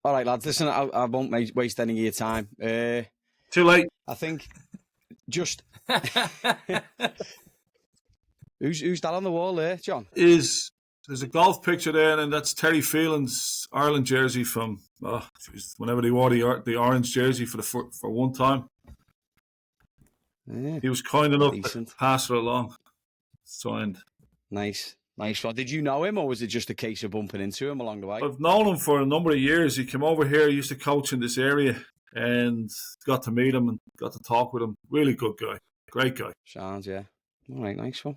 All right, lads. Listen, I won't waste any of your time. Too late. I think just who's that on the wall there, John? There's a golf picture there, and that's Terry Phelan's Ireland jersey from whenever they wore the orange jersey for one time. Yeah, he was kind enough decent. to pass it along. Signed. Nice. Well, did you know him, or was it just a case of bumping into him along the way? I've known him for a number of years. He came over here, he used to coach in this area, and got to meet him and got to talk with him. Really good guy. Great guy. Sounds, yeah. All right, nice one.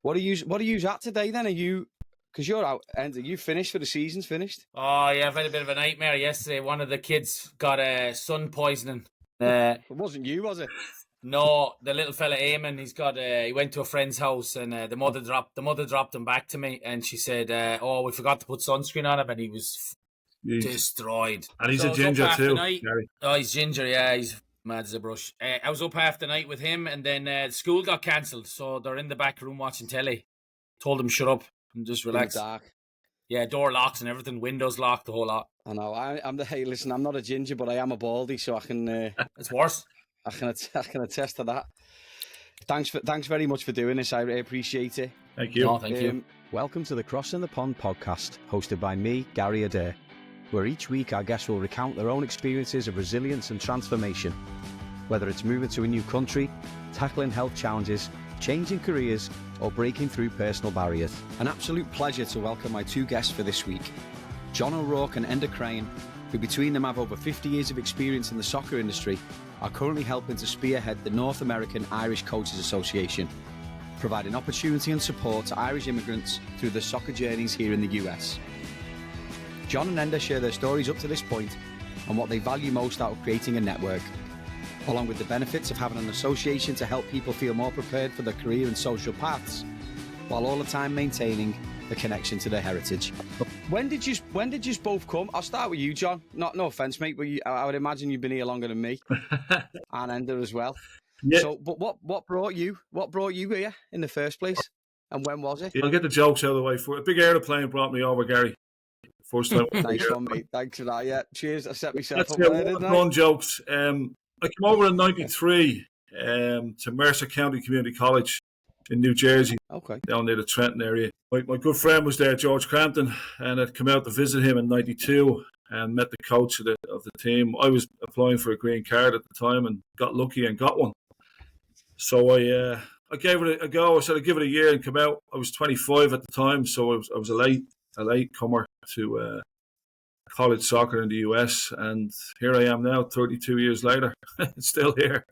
What are you at today then? Are you, because you're out, and you finished for the season's finished? Oh yeah, I've had a bit of a nightmare yesterday. One of the kids got sun poisoning. It wasn't you, was it? No, the little fella Eamon, he went to a friend's house, and the mother dropped him back to me, and she said, "Oh, we forgot to put sunscreen on him," and he was destroyed. And he's a ginger too. Oh, he's ginger, yeah, he's mad as a brush. I was up half the night with him, and then school got cancelled, so they're in the back room watching telly. Told them shut up and just relax. In the dark. Yeah, door locks and everything, windows locked, the whole lot. I know. Hey, listen, I'm not a ginger, but I am a baldy, so I can. It's worse. I can attest to that. Thanks very much for doing this. I appreciate it. Thank you. No, thank you. Welcome to the Crossing the Pond podcast, hosted by me, Gary Adair, where each week our guests will recount their own experiences of resilience and transformation. Whether it's moving to a new country, tackling health challenges, changing careers, or breaking through personal barriers. An absolute pleasure to welcome my two guests for this week, John O'Rourke and Enda Crehan, who between them have over 50 years of experience in the soccer industry, are currently helping to spearhead the North American Irish Coaches Association, providing opportunity and support to Irish immigrants through their soccer journeys here in the US. John and Enda share their stories up to this point and what they value most out of creating a network, along with the benefits of having an association to help people feel more prepared for their career and social paths, while all the time maintaining the connection to their heritage. When did you both come? I'll start with you, John. No offence, mate, but I would imagine you've been here longer than me, and Enda as well. Yeah. So, but what brought you here in the first place, and when was it? I'll get the jokes out of the way. For a big airplane brought me over, Gary. First time. Nice one, mate. Thanks for that. Yeah, cheers. I set myself That's up there, didn't I? Jokes. I came over in '93 to Mercer County Community College in New Jersey, down near the Trenton area. My good friend was there, George Crampton, and I'd come out to visit him in '92 and met the coach of the team. I was applying for a green card at the time and got lucky and got one. So I gave it a go. I said I'd give it a year and come out. I was 25 at the time, so I was a late comer to college soccer in the US, and here I am now, 32 years later, still here.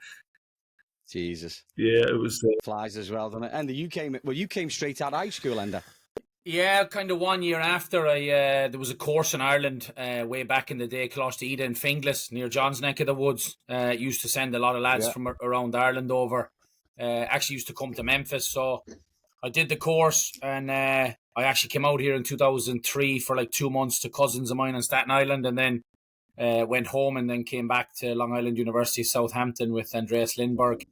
Jesus. Yeah, it was flies as well, doesn't it? And you came straight out of high school, Enda. Yeah, kind of 1 year after there was a course in Ireland way back in the day, Closter in Finglas, near John's neck of the woods. Used to send a lot of lads from around Ireland over. Actually used to come to Memphis, so I did the course, and I actually came out here in 2003 for like 2 months to cousins of mine on Staten Island, and then went home and then came back to Long Island University, Southampton with Andreas Lindberg.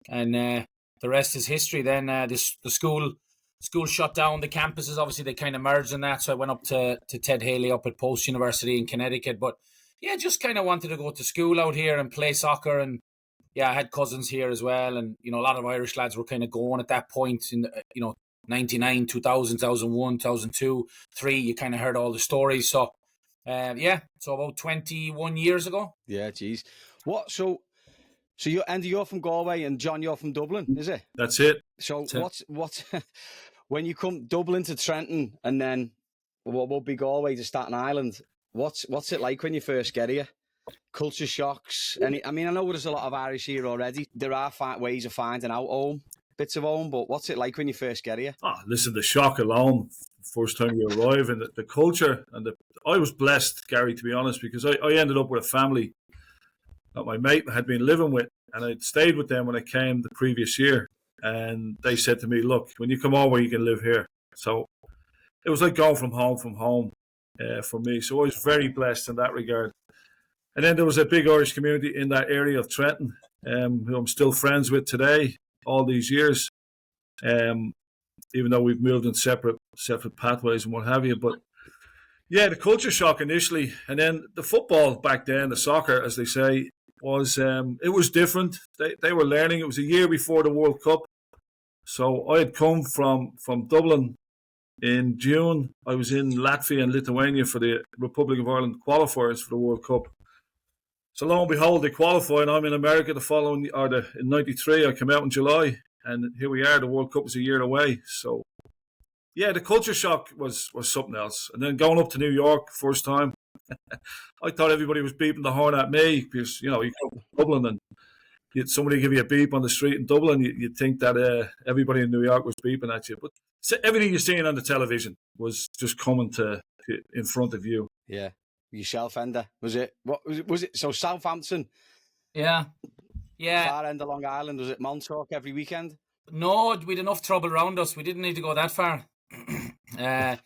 And the rest is history. Then the school shut down. The campuses, obviously, they kind of merged in that. So I went up to Ted Haley up at Post University in Connecticut. But yeah, just kind of wanted to go to school out here and play soccer. And yeah, I had cousins here as well. And, a lot of Irish lads were kind of going at that point in, 99, 2000, 2001, 2002, 2003. You kind of heard all the stories. So, so about 21 years ago. Yeah, geez. So you're from Galway and John, you're from Dublin, is it? That's it. So what's when you come Dublin to Trenton and then what would be Galway to Staten Island? What's it like when you first get here? Culture shocks. I know there's a lot of Irish here already. There are ways of finding out bits of home, but what's it like when you first get here? Oh, listen, the shock alone, first time you arrive, and the culture, and I was blessed, Gary, to be honest, because I ended up with a family that my mate had been living with, and I'd stayed with them when I came the previous year, and they said to me, look, when you come over, you can live here. So it was like going from home for me. So I was very blessed in that regard. And then there was a big Irish community in that area of Trenton, who I'm still friends with today, all these years, even though we've moved in separate pathways and what have you. But Yeah, the culture shock initially, and then the football back then, the soccer, as they say, was it was different. They were learning. It was a year before the World Cup, so I had come from Dublin in June. I was in Latvia and Lithuania for the Republic of Ireland qualifiers for the World Cup. So lo and behold, they qualified. I'm in America the following, in '93. I came out in July, and here we are. The World Cup was a year away. So yeah, the culture shock was something else. And then going up to New York first time, I thought everybody was beeping the horn at me because you come from Dublin and somebody give you a beep on the street in Dublin, you'd think that everybody in New York was beeping at you. But everything you're seeing on the television was just coming to in front of you. Yeah. Yourself, Enda, was it? What was it? Was it so Southampton? Yeah. Far end of Long Island. Was it Montauk every weekend? No, we'd enough trouble around us. We didn't need to go that far. I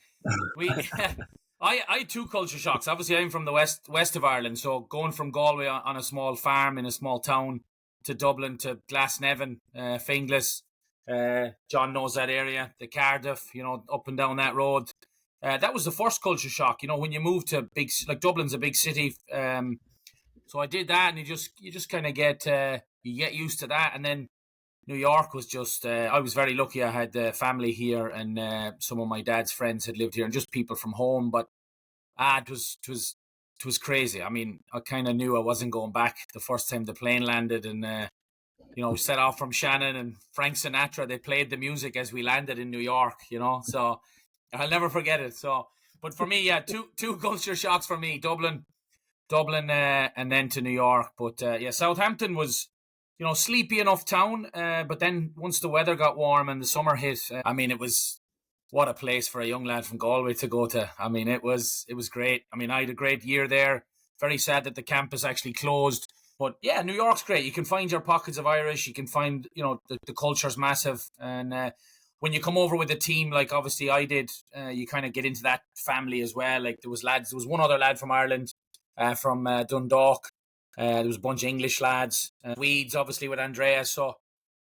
had two culture shocks. Obviously, I'm from the west of Ireland, so going from Galway on a small farm in a small town to Dublin to Glasnevin, Finglas. John knows that area, the Cardiff, up and down that road. That was the first culture shock. When you move to Dublin's a big city. So I did that, and you just kind of get used to that. And then New York was just. I was very lucky. I had family here, and some of my dad's friends had lived here, and just people from home. But it was crazy. I mean, I kind of knew I wasn't going back the first time the plane landed, and set off from Shannon and Frank Sinatra. They played the music as we landed in New York. So I'll never forget it. So, but for me, yeah, two culture shocks for me: Dublin, and then to New York. But Southampton was, sleepy enough town. But then once the weather got warm and the summer hit, it was. What a place for a young lad from Galway to go to. I mean, it was great. I mean, I had a great year there. Very sad that the campus actually closed. But yeah, New York's great. You can find your pockets of Irish. You can find, the culture's massive. And when you come over with a team, like obviously I did, you kind of get into that family as well. Like there was one other lad from Ireland, from Dundalk. There was a bunch of English lads. Weeds, obviously, with Andrea. So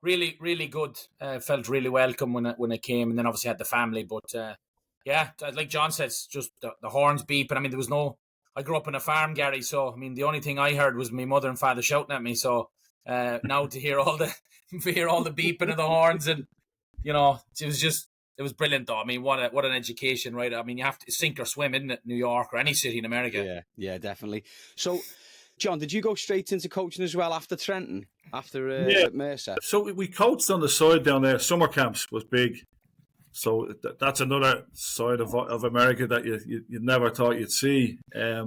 really, really good. Felt really welcome when I came, and then obviously had the family. But like John said, it's just the horns beeping. I mean, there was no. I grew up on a farm, Gary. So I mean, the only thing I heard was my mother and father shouting at me. So now to hear all the beeping of the horns, and it was brilliant though. I mean, what an education, right? I mean, you have to sink or swim, isn't it? New York or any city in America. Yeah, definitely. So, John, did you go straight into coaching as well after Trenton, after Mercer? So we coached on the side down there. Summer camps was big. So that's another side of America that you never thought you'd see. A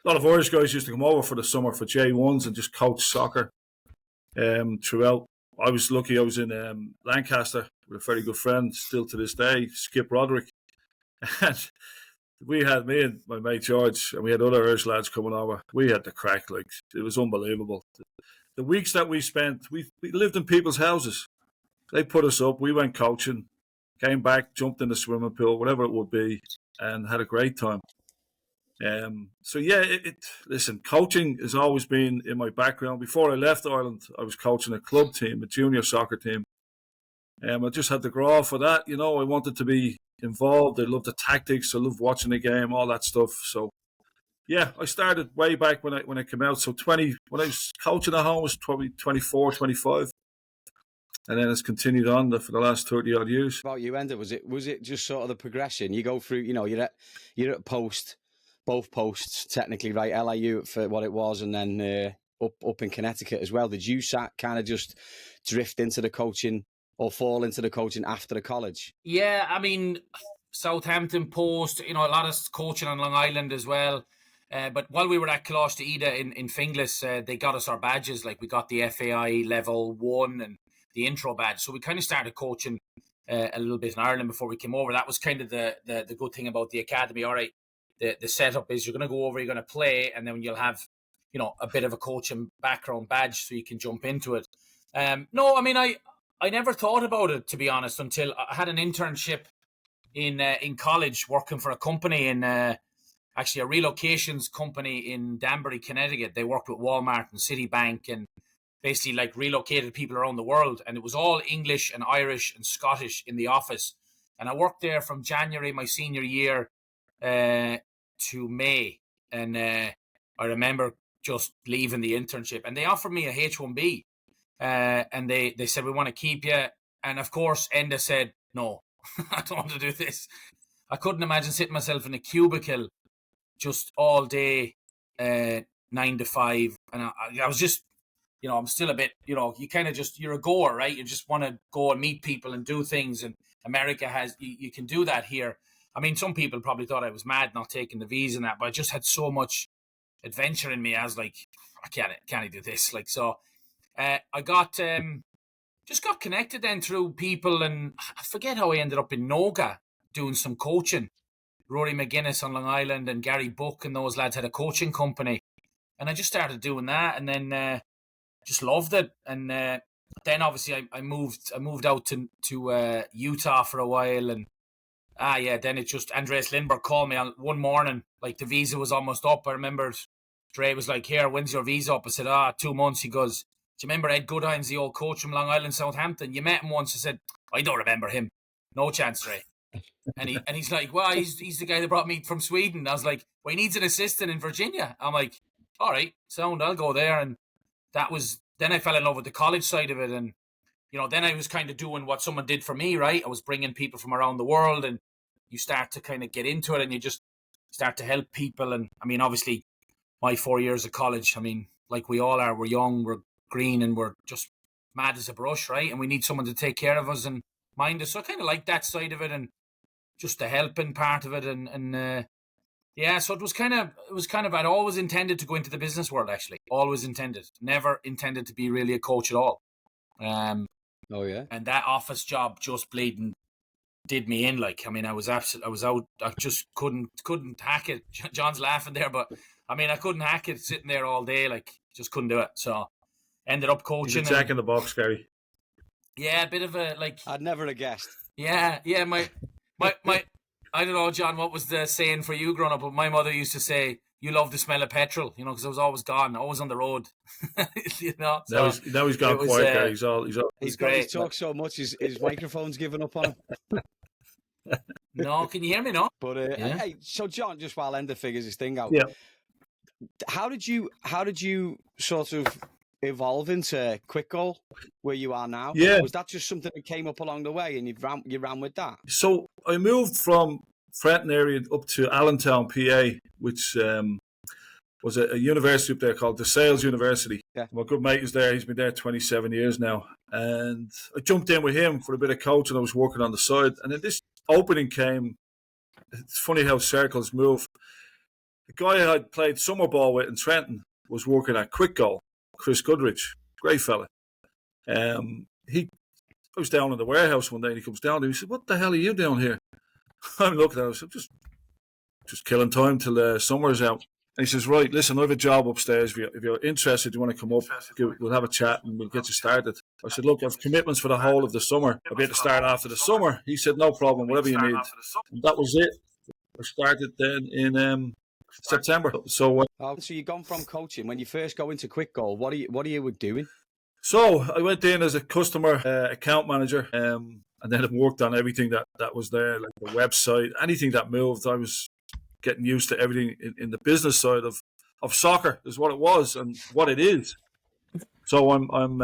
lot of Irish guys used to come over for the summer for J1s and just coach soccer throughout. I was lucky. I was in Lancaster with a very good friend, still to this day, Skip Roderick. And we had me and my mate George, and we had other Irish lads coming over. We had the crack, like it was unbelievable. The weeks that we spent, we lived in people's houses. They put us up. We went coaching, came back, jumped in the swimming pool, whatever it would be, and had a great time. So yeah, listen, coaching has always been in my background. Before I left Ireland, I was coaching a club team, a junior soccer team. I just had to grow for that. I wanted to be involved. I loved the tactics. I loved watching the game, all that stuff. So yeah, I started way back when I came out. So when I was coaching at home, I was probably 24, 25. And then it's continued on for the last 30 odd years. About you, Enda, was it just sort of the progression? You go through, you're at both posts technically, right? LIU for what it was, and then up in Connecticut as well. Did you kind of just drift into the coaching or fall into the coaching after the college? Yeah, I mean, Southampton post, a lot of coaching on Long Island as well. But while we were at Coláiste Ida in Finglas, they got us our badges. Like we got the FAI level 1 and the intro badge. So we kind of started coaching a little bit in Ireland before we came over. That was kind of the good thing about the academy. All right, the setup is you're going to go over, you're going to play, and then you'll have, a bit of a coaching background badge so you can jump into it. No, I mean, I never thought about it, to be honest, until I had an internship in college working for a company in actually a relocations company in Danbury, Connecticut. They worked with Walmart and Citibank and basically like relocated people around the world. And it was all English and Irish and Scottish in the office. And I worked there from January, my senior year, to May, and I remember just leaving the internship, and they offered me a H1B, and they said, we want to keep you, and of course Enda said no. I don't want to do this. I couldn't imagine sitting myself in a cubicle just all day, 9 to 5, and I was just, I'm still a bit, you kind of just, you're a goer, right? You just want to go and meet people and do things, and America has, you can do that here. I mean, some people probably thought I was mad not taking the visa and that, but I just had so much adventure in me. I was like, I can't do this. Like, so I just got connected then through people, and I forget how I ended up in Noga doing some coaching. Rory McGuinness on Long Island and Gary Buck and those lads had a coaching company, and I just started doing that, and then just loved it. And then obviously I moved out to Utah for a while, and then it just, Andreas Lindbergh called me on one morning, like the visa was almost up. I remember Dre was like, here, when's your visa up? I said, 2 months. He goes, do you remember Ed Goodhines, the old coach from Long Island, Southampton? You met him once. I said, I don't remember him. No chance, Dre. And he's like, well, he's the guy that brought me from Sweden. I was like, well, he needs an assistant in Virginia. I'm like, all right, sound, I'll go there. And then I fell in love with the college side of it. And, then I was kind of doing what someone did for me, right? I was bringing people from around the world, and you start to kind of get into it, and you just start to help people. And I mean, obviously my 4 years of college, I mean, like we all are, we're young, we're green, and we're just mad as a brush, right? And we need someone to take care of us and mind us. So I kind of like that side of it, and just the helping part of it. So it was kind of, I'd always intended to go into the business world, actually. Always intended. Never intended to be really a coach at all. And that office job just bleeding did me in. Like, I mean, I was out, I just couldn't hack it. John's laughing there, but I mean, I couldn't hack it sitting there all day, like, just couldn't do it. So ended up coaching. He's a jack in the box, Gary. Yeah, a bit of a, like, I'd never have guessed. Yeah, my I don't know, John, what was the saying for you growing up? But my mother used to say, you love the smell of petrol, because I was always gone, always on the road. So now he's gone quiet, Gary. He's great. He's talked so much, his microphone's given up on him. No, can you hear me now? But hey, so John, just while Enda figures his thing out, how did you sort of evolve into Quick Goal where you are now? Yeah, was that just something that came up along the way and you ran with that? So I moved from Frenton area up to Allentown, PA, which was a university up there called DeSales University. Yeah. My good mate is there. He's been there 27 years now. And I jumped in with him for a bit of coaching. I was working on the side. And then this opening came. It's funny how circles move. The guy I'd played summer ball with in Trenton was working at Quick Goal, Chris Goodrich. Great fella. I was down in the warehouse one day and he comes down and he said, what the hell are you doing here? I'm looking at him. I said, just killing time till summer's out. And he says, right, listen, I have a job upstairs. If you're interested, you want to come up, we'll have a chat and we'll get you started. I said, look, I have commitments for the whole of the summer. I'll be able to start after the summer. He said, no problem, whatever you need. And that was it. I started then in September. So you've gone from coaching. When you first go into Quick Goal, what are you doing? So I went in as a customer account manager, and then I worked on everything that was there, like the website, anything that moved. I was getting used to everything in the business side of soccer is what it was and what it is. So I'm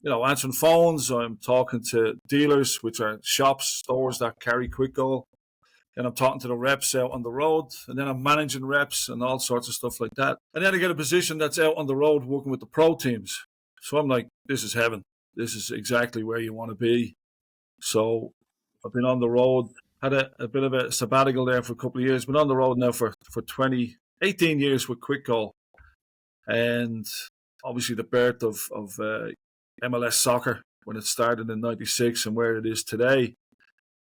answering phones. I'm talking to dealers, which are shops, stores that carry Quick Goal. And I'm talking to the reps out on the road, and then I'm managing reps and all sorts of stuff like that. And then I get a position that's out on the road working with the pro teams. So I'm like, this is heaven. This is exactly where you want to be. So I've been on the road, had a bit of a sabbatical there for a couple of years, been on the road now for 18 years with Quick Goal. And obviously the birth of MLS soccer when it started in 96 and where it is today.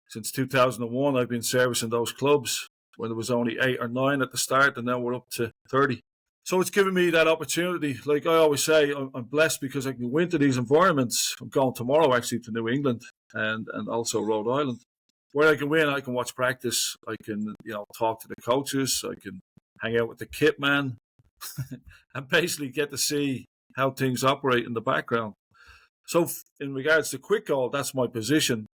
Since 2001, I've been servicing those clubs when there was only 8 or 9 at the start, and now we're up to 30. So it's given me that opportunity. Like I always say, I'm blessed because I can go into these environments. I'm going tomorrow actually to New England and also Rhode Island. Where I can win, I can watch practice. I can talk to the coaches. I can hang out with the kit man and basically get to see how things operate in the background. So in regards to Quick Goal, that's my position,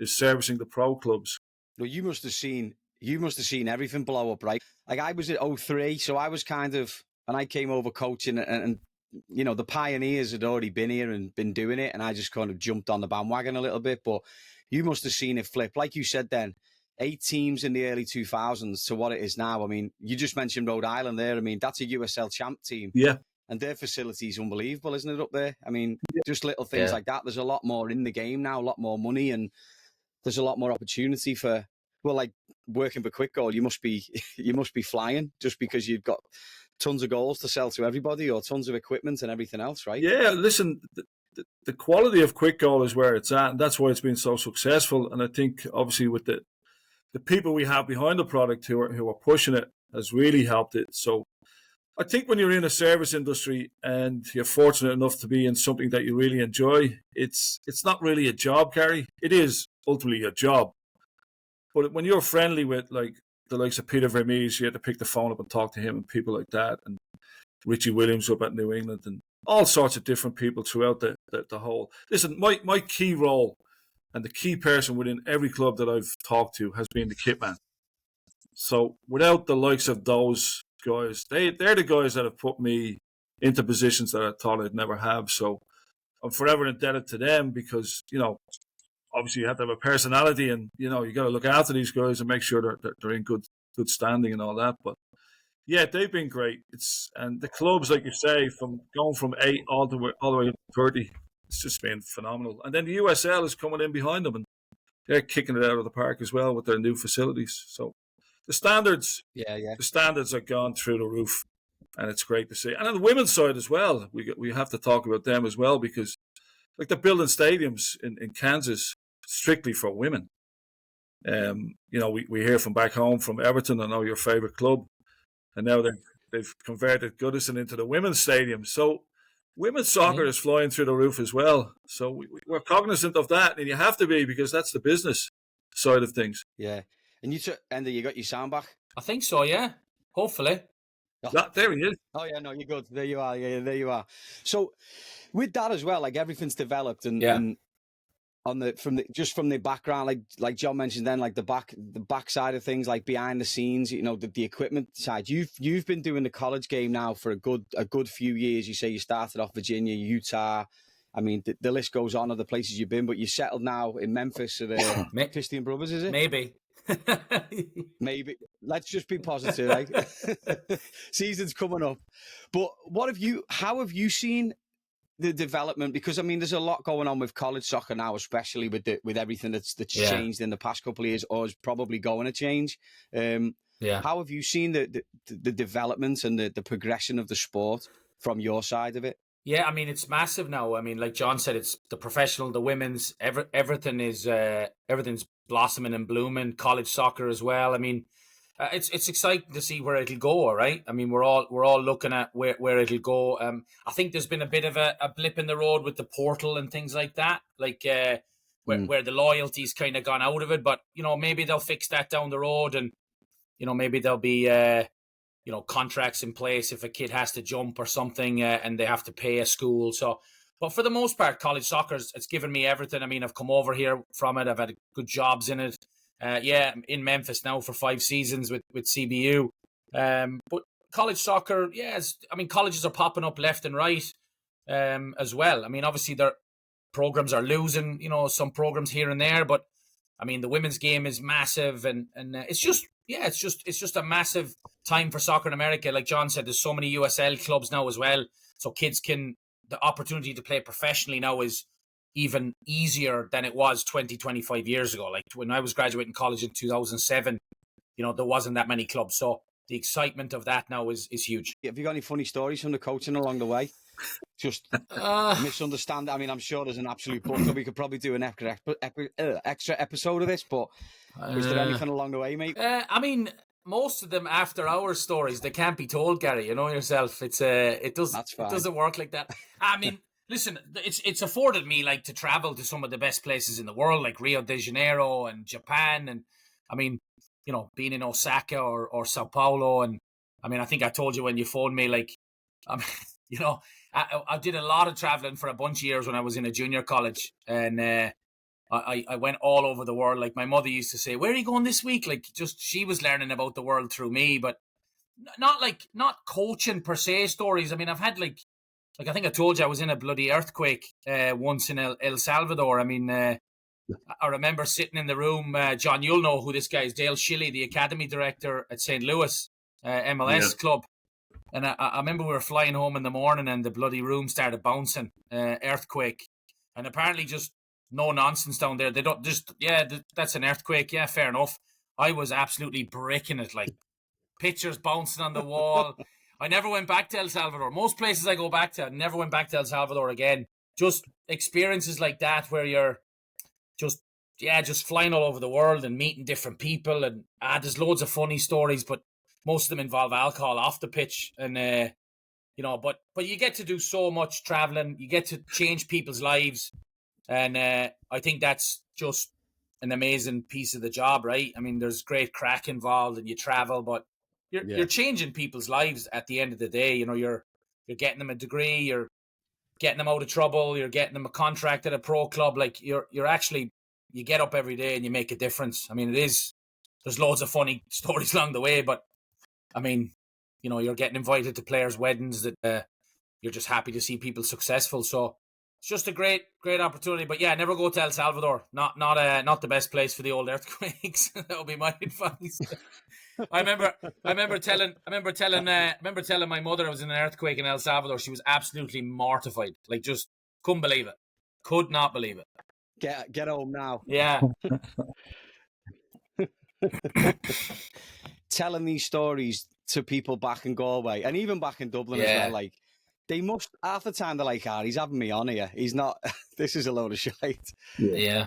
is servicing the pro clubs. Well, you must have seen you must have seen everything blow up, right? Like I was at 03, so I was kind of, and I came over coaching, and you know, the pioneers had already been here and been doing it, and I just kind of jumped on the bandwagon a little bit. But you must have seen it flip, like you said then. 8 teams in the early 2000s to what it is now. I mean, you just mentioned Rhode Island there. I mean, that's a USL champ team. Yeah. And their facility is unbelievable, isn't it, up there? I mean, just little things like that. There's a lot more in the game now, a lot more money, and there's a lot more opportunity for, well, like working for Quick Goal, you must be flying just because you've got tons of goals to sell to everybody or tons of equipment and everything else, right? Yeah, listen, the quality of Quick Goal is where it's at, and that's why it's been so successful. And I think, obviously, with the people we have behind the product who are pushing it has really helped it. So I think when you're in a service industry and you're fortunate enough to be in something that you really enjoy, it's not really a job, Gary. It is ultimately a job. But when you're friendly with like the likes of Peter Vermees, you had to pick the phone up and talk to him and people like that, and Richie Williams up at New England, and all sorts of different people throughout the whole. Listen, my key role and the key person within every club that I've talked to has been the kit man. So without the likes of those guys, they're the guys that have put me into positions that I thought I'd never have. So I'm forever indebted to them because, you know, obviously you have to have a personality and, you know, you got to look after these guys and make sure they're in good standing and all that. But yeah, they've been great. And the clubs, like you say, from going from 8 all the way up to 30, it's just been phenomenal. And then the USL is coming in behind them, and they're kicking it out of the park as well with their new facilities. So the standards, the standards are gone through the roof, and it's great to see. And on the women's side as well, we have to talk about them as well because, like, they're building stadiums in Kansas strictly for women. You know, we hear from back home from Everton, I know your favourite club, and now they've converted Goodison into the women's stadium. So women's soccer is flying through the roof as well. So we're cognizant of that, and you have to be because that's the business side of things. Yeah. And Enda, you got your sound back? I think so, yeah. Hopefully. There he is. Oh, yeah, no, you're good. There you are. Yeah, there you are. So with that as well, like everything's developed and on from the background, like John mentioned then, like the back side of things, like behind the scenes, you know, the equipment side. You've been doing the college game now for a good few years. You say you started off Virginia, Utah. I mean, the list goes on of the places you've been, but you settled now in Memphis at Christian Brothers, is it? Maybe. Maybe. Let's just be positive, right? Season's coming up. But how have you seen the development? Because I mean, there's a lot going on with college soccer now, especially with everything that's changed in the past couple of years, or is probably going to change. How have you seen the development and the progression of the sport from your side of it? Yeah, I mean, it's massive now. I mean, like John said, it's the professional, the women's, everything's blossoming and blooming. College soccer as well. I mean, it's exciting to see where it'll go. All right. I mean, we're all looking at where it'll go. I think there's been a bit of a blip in the road with the portal and things like that, like where the loyalty's kind of gone out of it. But you know, maybe they'll fix that down the road, and you know, maybe there'll be contracts in place if a kid has to jump or something and they have to pay a school. So, but for the most part, college soccer, it's given me everything. I mean, I've come over here from it. I've had good jobs in it. I'm in Memphis now for 5 seasons with CBU. But college soccer, colleges are popping up left and right as well. I mean, obviously their programs are losing, some programs here and there, but I mean, the women's game is massive, and it's just a massive time for soccer in America. Like John said, there's so many USL clubs now as well, so the opportunity to play professionally now is even easier than it was 25 years ago. Like when I was graduating college in 2007, there wasn't that many clubs, so the excitement of that now is huge. Have you got any funny stories from the coaching along the way? Just misunderstand. I mean, I'm sure there's an absolute bunker. We could probably do an extra episode of this, but is there anything along the way, mate? I mean, most of them after hour stories, they can't be told, Gary. You know yourself. It doesn't work like that. I mean, listen, it's afforded me like to travel to some of the best places in the world, like Rio de Janeiro and Japan, and I mean, being in Osaka or Sao Paulo, and I mean, I think I told you when you phoned me, like, I did a lot of traveling for a bunch of years when I was in a junior college, and I went all over the world. Like my mother used to say, "Where are you going this week?" Like just she was learning about the world through me, but not coaching per se stories. I mean, I've had like I think I told you I was in a bloody earthquake once in El Salvador. I mean, I remember sitting in the room. John, you'll know who this guy is. Dale Shilley, the academy director at St. Louis MLS club. And I remember we were flying home in the morning and the bloody room started bouncing, earthquake. And apparently just no nonsense down there. They don't just, that's an earthquake. Yeah, fair enough. I was absolutely breaking it, like pictures bouncing on the wall. I never went back to El Salvador. Most places I go back to, I never went back to El Salvador again. Just experiences like that where you're just flying all over the world and meeting different people. And there's loads of funny stories, but most of them involve alcohol off the pitch. And, but you get to do so much traveling. You get to change people's lives. And I think that's just an amazing piece of the job, right? I mean, there's great crack involved and you travel, but you're changing people's lives at the end of the day. You're getting them a degree, you're getting them out of trouble, you're getting them a contract at a pro club. Like you're actually, you get up every day and you make a difference. I mean, there's loads of funny stories along the way, but I mean, you're getting invited to players' weddings that you're just happy to see people successful. So it's just a great opportunity. But yeah, never go to El Salvador. Not the best place for the old earthquakes. That would be my advice. I remember telling my mother I was in an earthquake in El Salvador. She was absolutely mortified. Like just couldn't believe it. Could not believe it. Get home now. Yeah. Telling these stories to people back in Galway and even back in Dublin as well, like they must half the time they're like, he's having me on here. He's not. This is a load of shite. Yeah.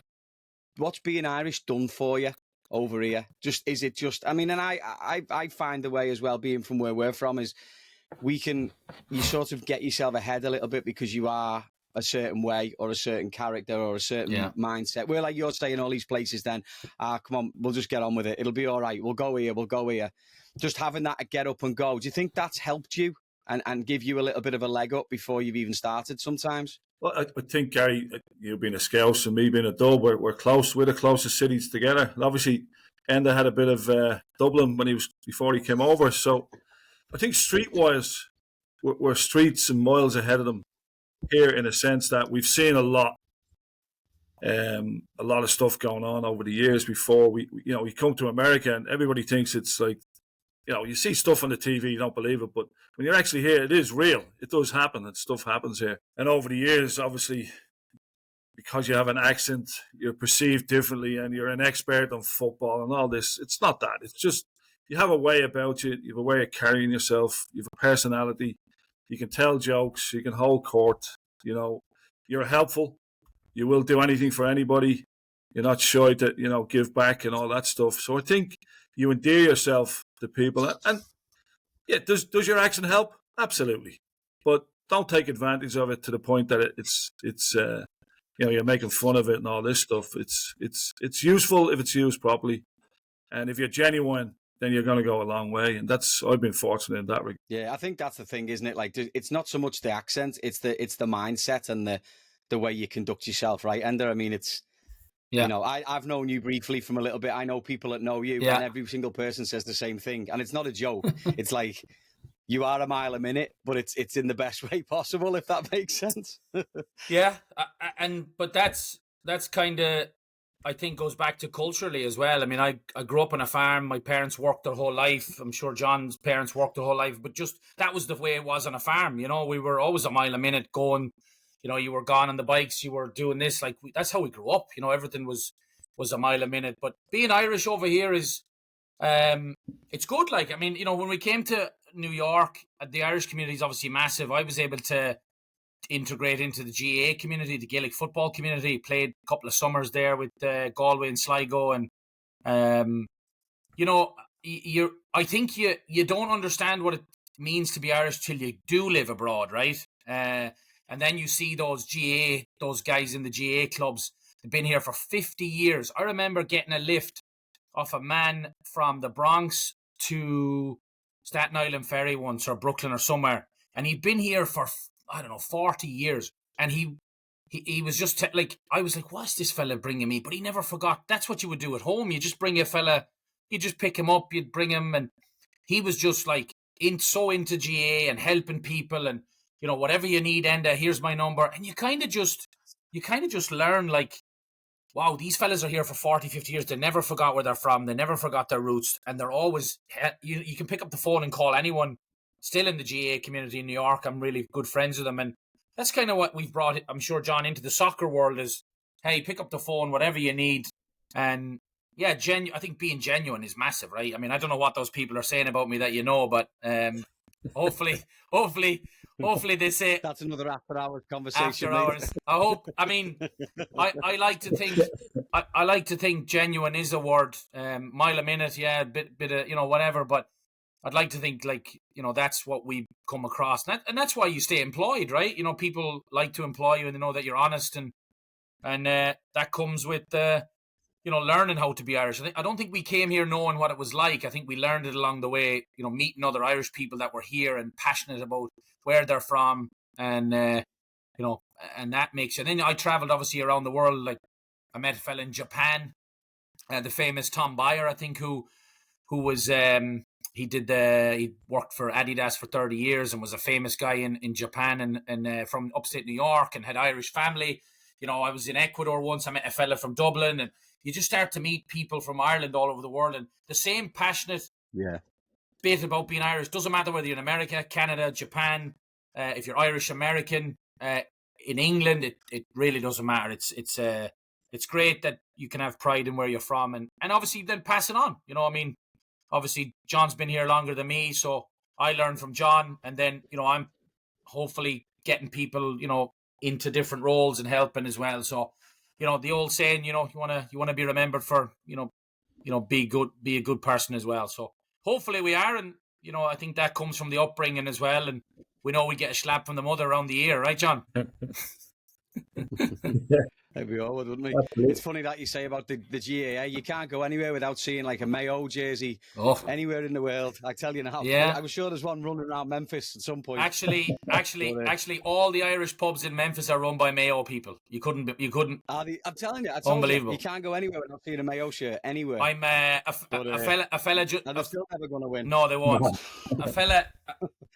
What's being Irish done for you over here? Is it just? I mean, and I find the way as well, being from where we're from, is you sort of get yourself ahead a little bit because you are a certain way or a certain character or a certain mindset. Where like you're saying all these places, then come on, we'll just get on with it. It'll be all right. We'll go here. Just having that get up and go. Do you think that's helped you and give you a little bit of a leg up before you've even started sometimes? Well, I think, Gary, you being a Scouse and me being a Dub, we're close. We're the closest cities together. And obviously, Enda had a bit of Dublin before he came over. So I think streetwise, we're streets and miles ahead of them here, in a sense that we've seen a lot of stuff going on over the years before we come to America and everybody thinks it's like, you see stuff on the TV, you don't believe it, but when you're actually here, it is real. It does happen, and stuff happens here. And over the years, obviously, because you have an accent, you're perceived differently, and you're an expert on football and all this. It's not that. It's just you have a way about you. You have a way of carrying yourself. You have a personality. You can tell jokes. You can hold court. You're helpful. You will do anything for anybody. You're not shy to, give back and all that stuff. So I think you endear yourself to people. And yeah, does your accent help? Absolutely. But don't take advantage of it to the point that it's you're making fun of it and all this stuff. It's useful if it's used properly. And if you're genuine, then you're going to go a long way. And I've been fortunate in that regard. Yeah, I think that's the thing, isn't it? Like, it's not so much the accent, it's the mindset and the way you conduct yourself, right, Enda? I mean, it's, I've known you briefly from a little bit. I know people that know you, and every single person says the same thing. And it's not a joke. It's like, you are a mile a minute, but it's in the best way possible, if that makes sense. Yeah. But that's kind of, I think, goes back to culturally as well. I mean, I grew up on a farm. My parents worked their whole life. I'm sure John's parents worked their whole life, but just that was the way it was on a farm. We were always a mile a minute going. You were gone on the bikes. You were doing this. Like that's how we grew up. Everything was a mile a minute. But being Irish over here is, it's good. Like, I mean, when we came to New York, the Irish community is obviously massive. I was able to integrate into the GAA community, the Gaelic football community. Played a couple of summers there with Galway and Sligo, and I think you don't understand what it means to be Irish till you do live abroad, right? And then you see those guys in the GAA clubs. They've been here for 50 years. I remember getting a lift off a man from the Bronx to Staten Island Ferry once, or Brooklyn or somewhere, and he'd been here for 40 years, and he he was just like, I was like, what's this fella bringing me? But he never forgot. That's what you would do at home. You just bring a fella, you just pick him up, you'd bring him, and he was just like so into GA and helping people, and whatever you need, Enda, here's my number. And you kind of just learn, like, wow, these fellas are here for 40, 50 years. They never forgot where they're from. They never forgot their roots. And they're always, you can pick up the phone and call anyone still in the GA community in New York. I'm really good friends with them. And that's kind of what we've brought, I'm sure, John, into the soccer world is, hey, pick up the phone, whatever you need. And yeah, I think being genuine is massive, right? I mean, I don't know what those people are saying about me that but hopefully they say that's another after hours conversation. After hours, I hope. I mean, I like to think I like to think genuine is a word. Mile a minute, yeah, bit of whatever. But I'd like to think like that's what we come across, and that's why you stay employed, right? People like to employ you, and they know that you're honest, and that comes with learning how to be Irish. I don't think we came here knowing what it was like. I think we learned it along the way, meeting other Irish people that were here and passionate about where they're from. And, and that makes you. And then I traveled obviously around the world. Like I met a fella in Japan, the famous Tom Bayer, I think, who was, he worked for Adidas for 30 years and was a famous guy in Japan and from upstate New York and had Irish family. I was in Ecuador once. I met a fella from Dublin, and you just start to meet people from Ireland all over the world, and the same passionate bit about being Irish. Doesn't matter whether you're in America, Canada, Japan, if you're Irish American, in England, it really doesn't matter. It's great that you can have pride in where you're from, and obviously then pass it on. Obviously John's been here longer than me, so I learned from John, and then I'm hopefully getting people into different roles and helping as well. So, the old saying, you want to be remembered for, be a good person as well. So hopefully we are. And, I think that comes from the upbringing as well. And we know we get a slap from the mother around the ear, right, John? We all would, wouldn't we? Absolutely. It's funny that you say about the GAA. You can't go anywhere without seeing like a Mayo jersey anywhere in the world. I tell you now. Yeah. I'm sure there's one running around Memphis at some point. Actually, all the Irish pubs in Memphis are run by Mayo people. You couldn't. I'm telling you, unbelievable. You can't go anywhere without seeing a Mayo shirt anywhere. I'm a fella. They're still never going to win. No, they won't.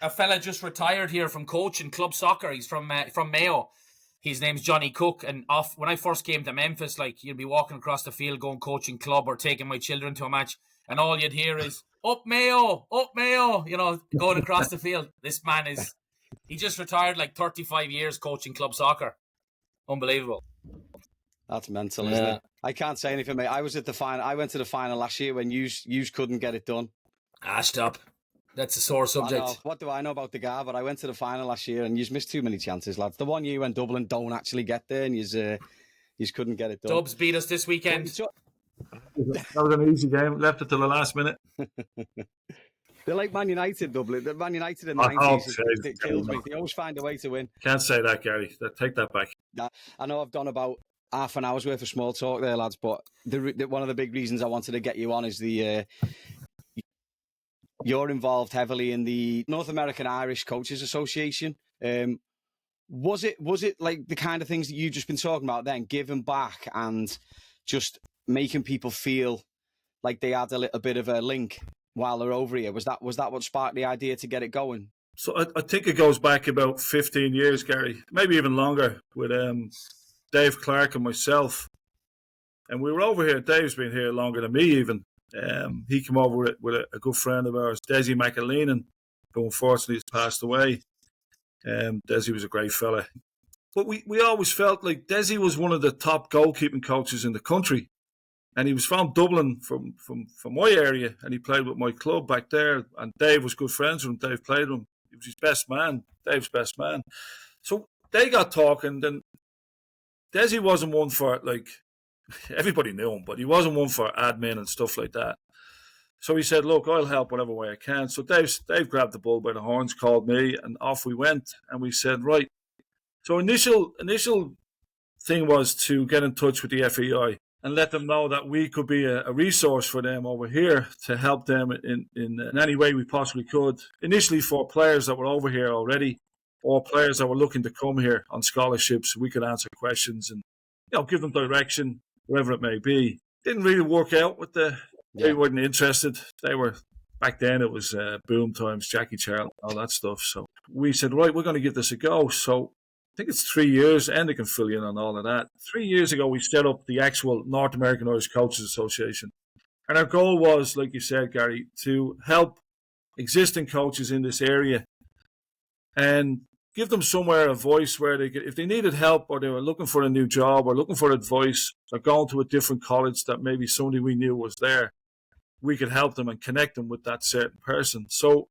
A fella just retired here from coaching club soccer. He's from Mayo. His name's Johnny Cook, and when I first came to Memphis, like you'd be walking across the field going coaching club or taking my children to a match, and all you'd hear is up Mayo, going across the field. This man he just retired like 35 years coaching club soccer. Unbelievable. That's mental, isn't it? I can't say anything, mate. I was at the final. I went to the final last year when you couldn't get it done. Stop. That's a sore subject. What do I know about the guy? But I went to the final last year and you missed too many chances, lads. The one year when Dublin don't actually get there and you couldn't get it done. Dubs beat us this weekend. That was an easy game. Left it till the last minute. They're like Man United, Dublin. Man United in the 90s. It kills me. They always find a way to win. Can't say that, Gary. Take that back. I know I've done about half an hour's worth of small talk there, lads, but one of the big reasons I wanted to get you on is you're involved heavily in the North American Irish Coaches Association. Was it like the kind of things that you've just been talking about then, giving back and just making people feel like they had a little bit of a link while they're over here? Was that what sparked the idea to get it going? So I think it goes back about 15 years, Gary, maybe even longer, with Dave Clark and myself. And we were over here. Dave's been here longer than me even. He came over with a good friend of ours, Desi McAleenan, who unfortunately has passed away. Desi was a great fella. But we always felt like Desi was one of the top goalkeeping coaches in the country. And he was from Dublin, from my area, and he played with my club back there. And Dave was good friends with him. Dave played with him. He was his best man, Dave's best man. So they got talking. Then Desi wasn't one for, like, everybody knew him, but he wasn't one for admin and stuff like that. So he said, look, I'll help whatever way I can. So Dave grabbed the bull by the horns, called me, and off we went. And we said, right. So initial thing was to get in touch with the FEI and let them know that we could be a resource for them over here to help them in any way we possibly could. Initially for players that were over here already, or players that were looking to come here on scholarships. We could answer questions and, give them direction, wherever it may be. Didn't really work out with they weren't interested. They were, back then it was boom times, Jackie Charlton, all that stuff. So we said, right, we're going to give this a go. So I think it's 3 years, and they can fill you in on all of that. 3 years ago, we set up the actual North American Irish Coaches Association. And our goal was, like you said, Gary, to help existing coaches in this area and give them somewhere a voice where they could, if they needed help or they were looking for a new job or looking for advice or going to a different college that maybe somebody we knew was there, we could help them and connect them with that certain person. So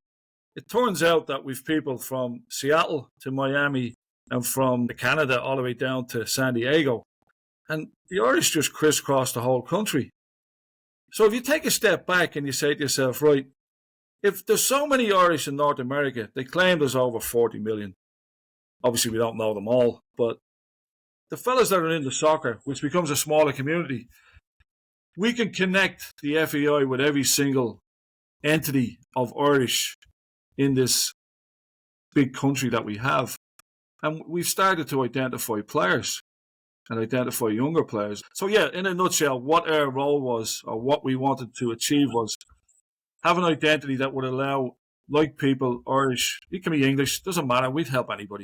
it turns out that we've people from Seattle to Miami and from Canada all the way down to San Diego. And the Irish just crisscross the whole country. So if you take a step back and you say to yourself, right, if there's so many Irish in North America, they claim there's over 40 million. Obviously, we don't know them all, but the fellas that are into soccer, which becomes a smaller community, we can connect the FAI with every single entity of Irish in this big country that we have. And we've started to identify players and identify younger players. So yeah, in a nutshell, what our role was, or what we wanted to achieve, was have an identity that would allow, like people, Irish, it can be English, doesn't matter, we'd help anybody.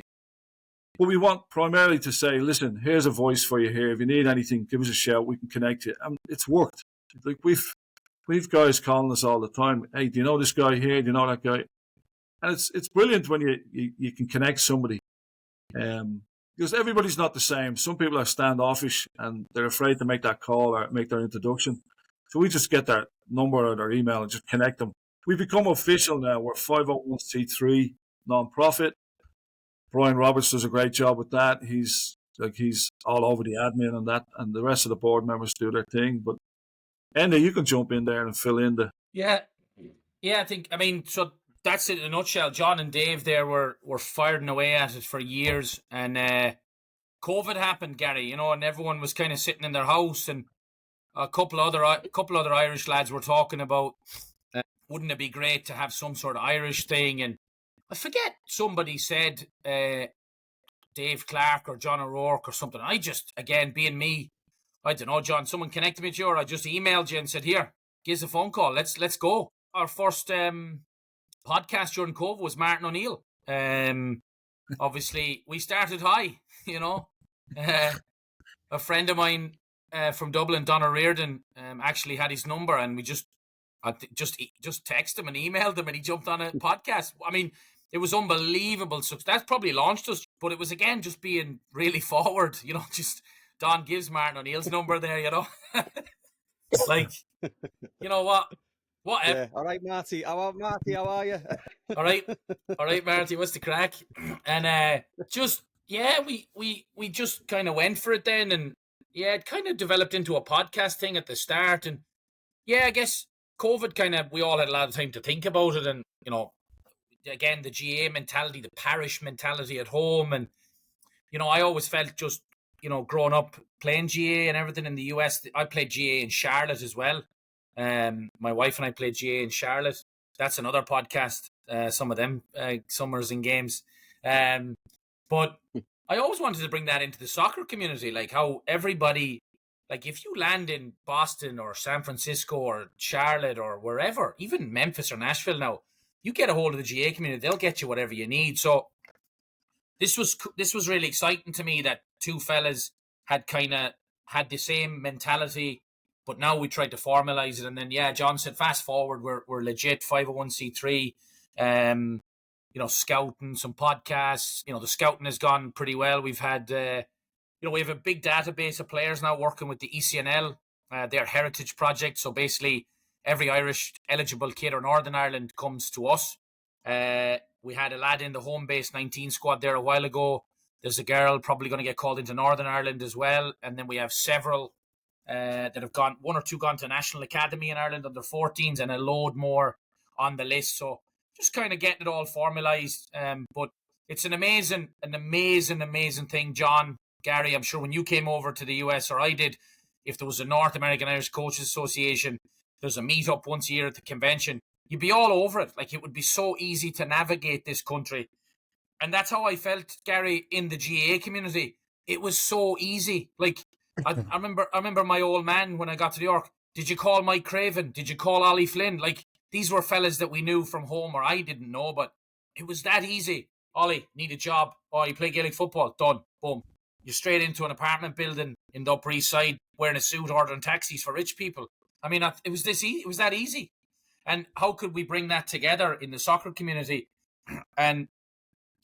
But we want primarily to say, listen, here's a voice for you here. If you need anything, give us a shout, we can connect you. And it's worked. Like we've guys calling us all the time. Hey, do you know this guy here? Do you know that guy? And it's brilliant when you can connect somebody. Because everybody's not the same. Some people are standoffish and they're afraid to make that call or make their introduction. So we just get their number or their email and just connect them. We become official now. We're 501c3 non-profit. Brian Roberts does a great job with that. He's all over the admin and that, and the rest of the board members do their thing. But Enda, you can jump in there and fill in the. Yeah. So that's it in a nutshell. John and Dave there were firing away at it for years, and COVID happened, Gary. And everyone was kind of sitting in their house, and a couple other Irish lads were talking about wouldn't it be great to have some sort of Irish thing, and I forget, somebody said Dave Clark or John O'Rourke or something. I just, again, being me, I don't know, John, someone connected me to you, or I just emailed you and said, here, give us a phone call. Let's go. Our first podcast during COVID was Martin O'Neill. Obviously, we started high, a friend of mine from Dublin, Donna Reardon, actually had his number, and we just texted him and emailed him, and he jumped on a podcast. I mean, it was unbelievable. So that probably launched us, but it was, again, just being really forward, just Don gives Martin O'Neill's number there, like, what? Yeah. All right, Marty. Marty, how are you? All right, Marty, what's the crack? And we just kind of went for it then, and it kind of developed into a podcast thing at the start, and I guess COVID we all had a lot of time to think about it, and again, the GA mentality, the parish mentality at home, and I always felt just growing up playing GA and everything in the US. I played GA in Charlotte as well. My wife and I played GA in Charlotte. That's another podcast. Some of them summers and games. But I always wanted to bring that into the soccer community, like how everybody, like if you land in Boston or San Francisco or Charlotte or wherever, even Memphis or Nashville now, you get a hold of the GA community, they'll get you whatever you need. So this was really exciting to me that two fellas had had the same mentality, but now we tried to formalize it. And then, John said, fast forward, we're legit 501c3, scouting, some podcasts. The scouting has gone pretty well. We've had, we have a big database of players now working with the ECNL, their heritage project. So basically, every Irish eligible kid or Northern Ireland comes to us. We had a lad in the home base 19 squad there a while ago. There's a girl probably going to get called into Northern Ireland as well. And then we have several that have gone, one or two gone to National Academy in Ireland under 14s, and a load more on the list. So just kind of getting it all formalised. But it's an amazing thing, John, Gary. I'm sure when you came over to the US, or I did, if there was a North American Irish Coaches Association, there's a meet-up once a year at the convention, you'd be all over it. Like, it would be so easy to navigate this country. And that's how I felt, Gary, in the GA community. It was so easy. Like, I remember my old man when I got to New York. Did you call Mike Craven? Did you call Ollie Flynn? Like, these were fellas that we knew from home, or I didn't know, but it was that easy. Ollie, need a job. Oh, you play Gaelic football? Done. Boom. You're straight into an apartment building in the Upper East Side, wearing a suit, ordering taxis for rich people. I mean, it was that easy. And how could we bring that together in the soccer community? And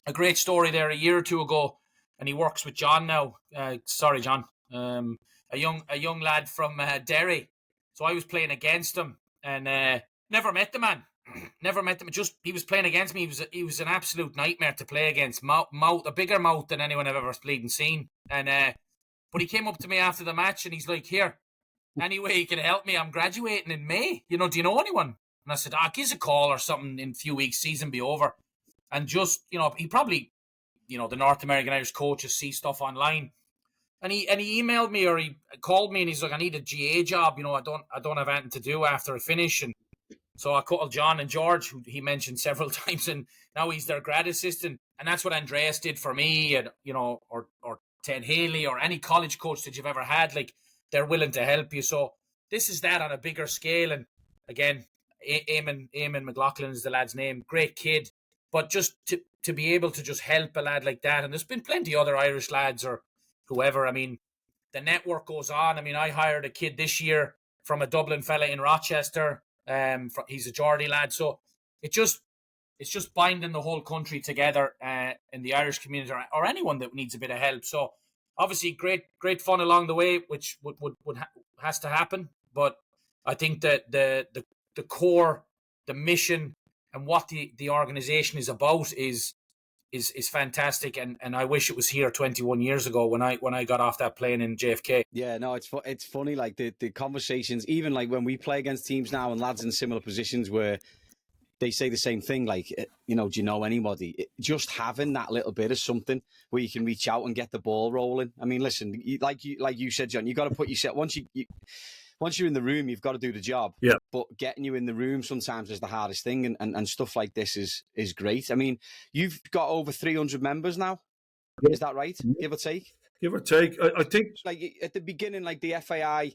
a great story there a year or two ago, and he works with John now. Sorry, John. A young lad from Derry. So I was playing against him, and never met the man. Never met him. Just he was playing against me. He was an absolute nightmare to play against. Mouth, a bigger mouth than anyone I've ever seen. And but he came up to me after the match, and he's like, "Here, any way you can help me? I'm graduating in May. Do you know anyone?" And I said, give us a call or something in a few weeks, season be over. And just, he probably, the North American Irish coaches see stuff online. And he emailed me, or he called me, and he's like, I need a GA job. I don't have anything to do after I finish. And so I called John and George, who he mentioned several times, and now he's their grad assistant. And that's what Andreas did for me, and, or Ted Haley, or any college coach that you've ever had. Like, they're willing to help you. So this is that on a bigger scale. And again, Eamon McLaughlin is the lad's name. Great kid. But just to be able to just help a lad like that, and there's been plenty of other Irish lads or whoever. I mean, the network goes on. I mean, I hired a kid this year from a Dublin fella in Rochester. He's a Geordie lad. So it's just binding the whole country together in the Irish community, or anyone that needs a bit of help. So obviously great fun along the way, which has to happen. But I think that the core, the mission, and what the organization is about is fantastic, and I wish it was here 21 years ago when I got off that plane in JFK. Yeah, no, it's funny, like the conversations, even like when we play against teams now and lads in similar positions where they say the same thing, like, do you know anybody? Just having that little bit of something where you can reach out and get the ball rolling. I mean, listen, like you said, John, you got to put yourself, once you're in the room, you've got to do the job. Yeah. But getting you in the room sometimes is the hardest thing, and stuff like this is great. I mean, you've got over 300 members now. Yeah. Is that right? Give or take? Give or take. I think, like, at the beginning, like, the FAI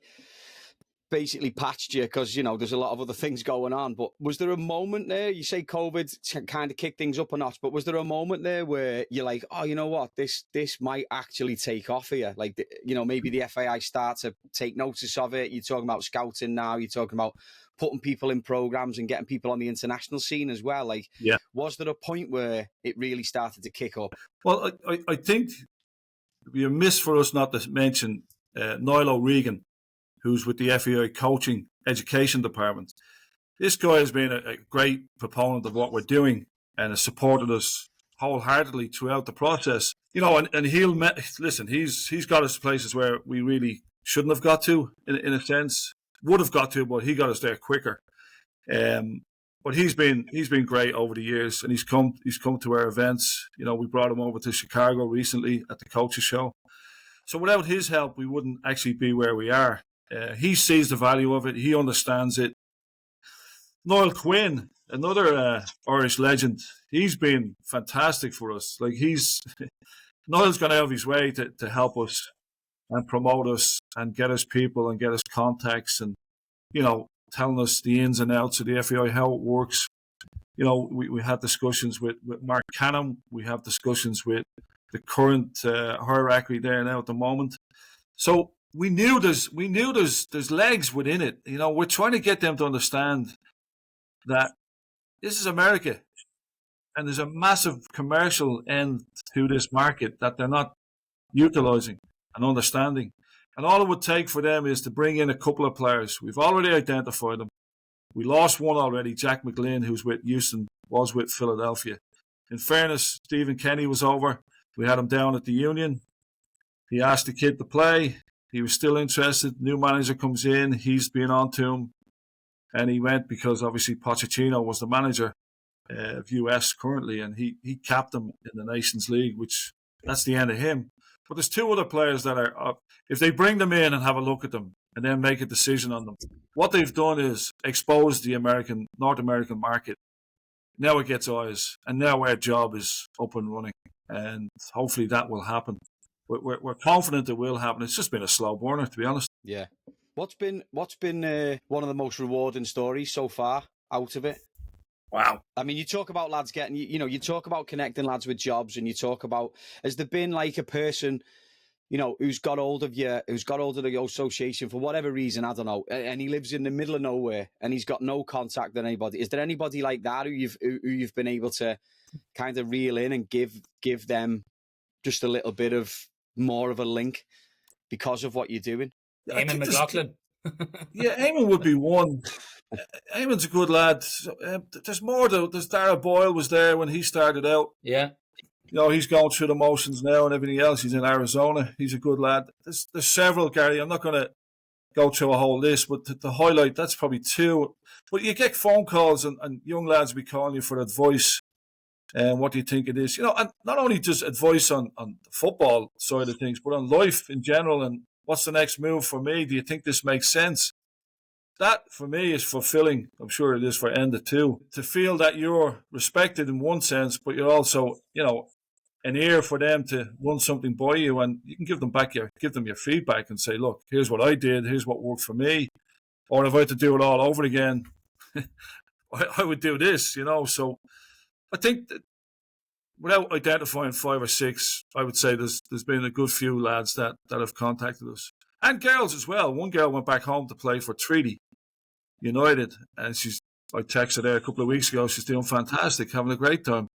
basically patched you because, there's a lot of other things going on. But was there a moment there, you say COVID kind of kicked things up a notch, but was there a moment there where you're like, oh, you know what, this might actually take off here? Like, maybe the FAI start to take notice of it. You're talking about scouting now. You're talking about putting people in programs and getting people on the international scene as well. Like, yeah. Was there a point where it really started to kick up? Well, I think it'd be a miss for us not to mention Niall O'Regan, who's with the FAI Coaching Education Department. This guy has been a great proponent of what we're doing and has supported us wholeheartedly throughout the process. And he's got us to places where we really shouldn't have got to, in a sense. Would have got to, but he got us there quicker. But he's been great over the years, and he's come to our events. We brought him over to Chicago recently at the Coaches Show. So without his help, we wouldn't actually be where we are. He sees the value of it. He understands it. Niall Quinn, another Irish legend, he's been fantastic for us. Like, Niall's gone out of his way to help us and promote us and get us people and get us contacts and, telling us the ins and outs of the FAI, how it works. We had discussions with Mark Canham. We have discussions with the current hierarchy there now at the moment. So we knew there's legs within it. We're trying to get them to understand that this is America, and there's a massive commercial end to this market that they're not utilizing and understanding. And all it would take for them is to bring in a couple of players. We've already identified them. We lost one already, Jack McGlynn, who's with Houston, was with Philadelphia. In fairness, Stephen Kenny was over. We had him down at the Union. He asked the kid to play. He was still interested. New manager comes in. He's been on to him. And he went because obviously Pochettino was the manager of US currently, and he capped them in the Nations League, which that's the end of him. But there's two other players that are up. If they bring them in and have a look at them and then make a decision on them, what they've done is expose the North American market Now it gets eyes, and now our job is up and running, and hopefully that will happen. We're confident it will happen. It's just been a slow burner, to be honest. Yeah. What's been one of the most rewarding stories so far out of it? Wow. I mean, you talk about lads getting, you talk about connecting lads with jobs, and you talk about, has there been like a person, who's got hold of the association for whatever reason, I don't know, and he lives in the middle of nowhere and he's got no contact with anybody. Is there anybody like that who you've been able to kind of reel in and give them just a little bit of more of a link because of what you're doing? Eamon McLaughlin. Yeah, Eamon would be one. Eamon's a good lad. There's more though. There's Dara Boyle was there when he started out. Yeah. He's going through the motions now and everything else. He's in Arizona. He's a good lad. There's several, Gary. I'm not going to go through a whole list, but to highlight, that's probably two. But you get phone calls and young lads will be calling you for advice. And what do you think it is? And not only just advice on the football side of things, but on life in general. And what's the next move for me? Do you think this makes sense? That, for me, is fulfilling. I'm sure it is for Enda too. To feel that you're respected in one sense, but you're also, an ear for them to run something by you, and you can give them your feedback and say, look, here's what I did, here's what worked for me. Or if I had to do it all over again, I would do this, So I think that without identifying 5 or 6, I would say there's been a good few lads that have contacted us. And girls as well. One girl went back home to play for Treaty United, and I texted her a couple of weeks ago. She's doing fantastic, having a great time.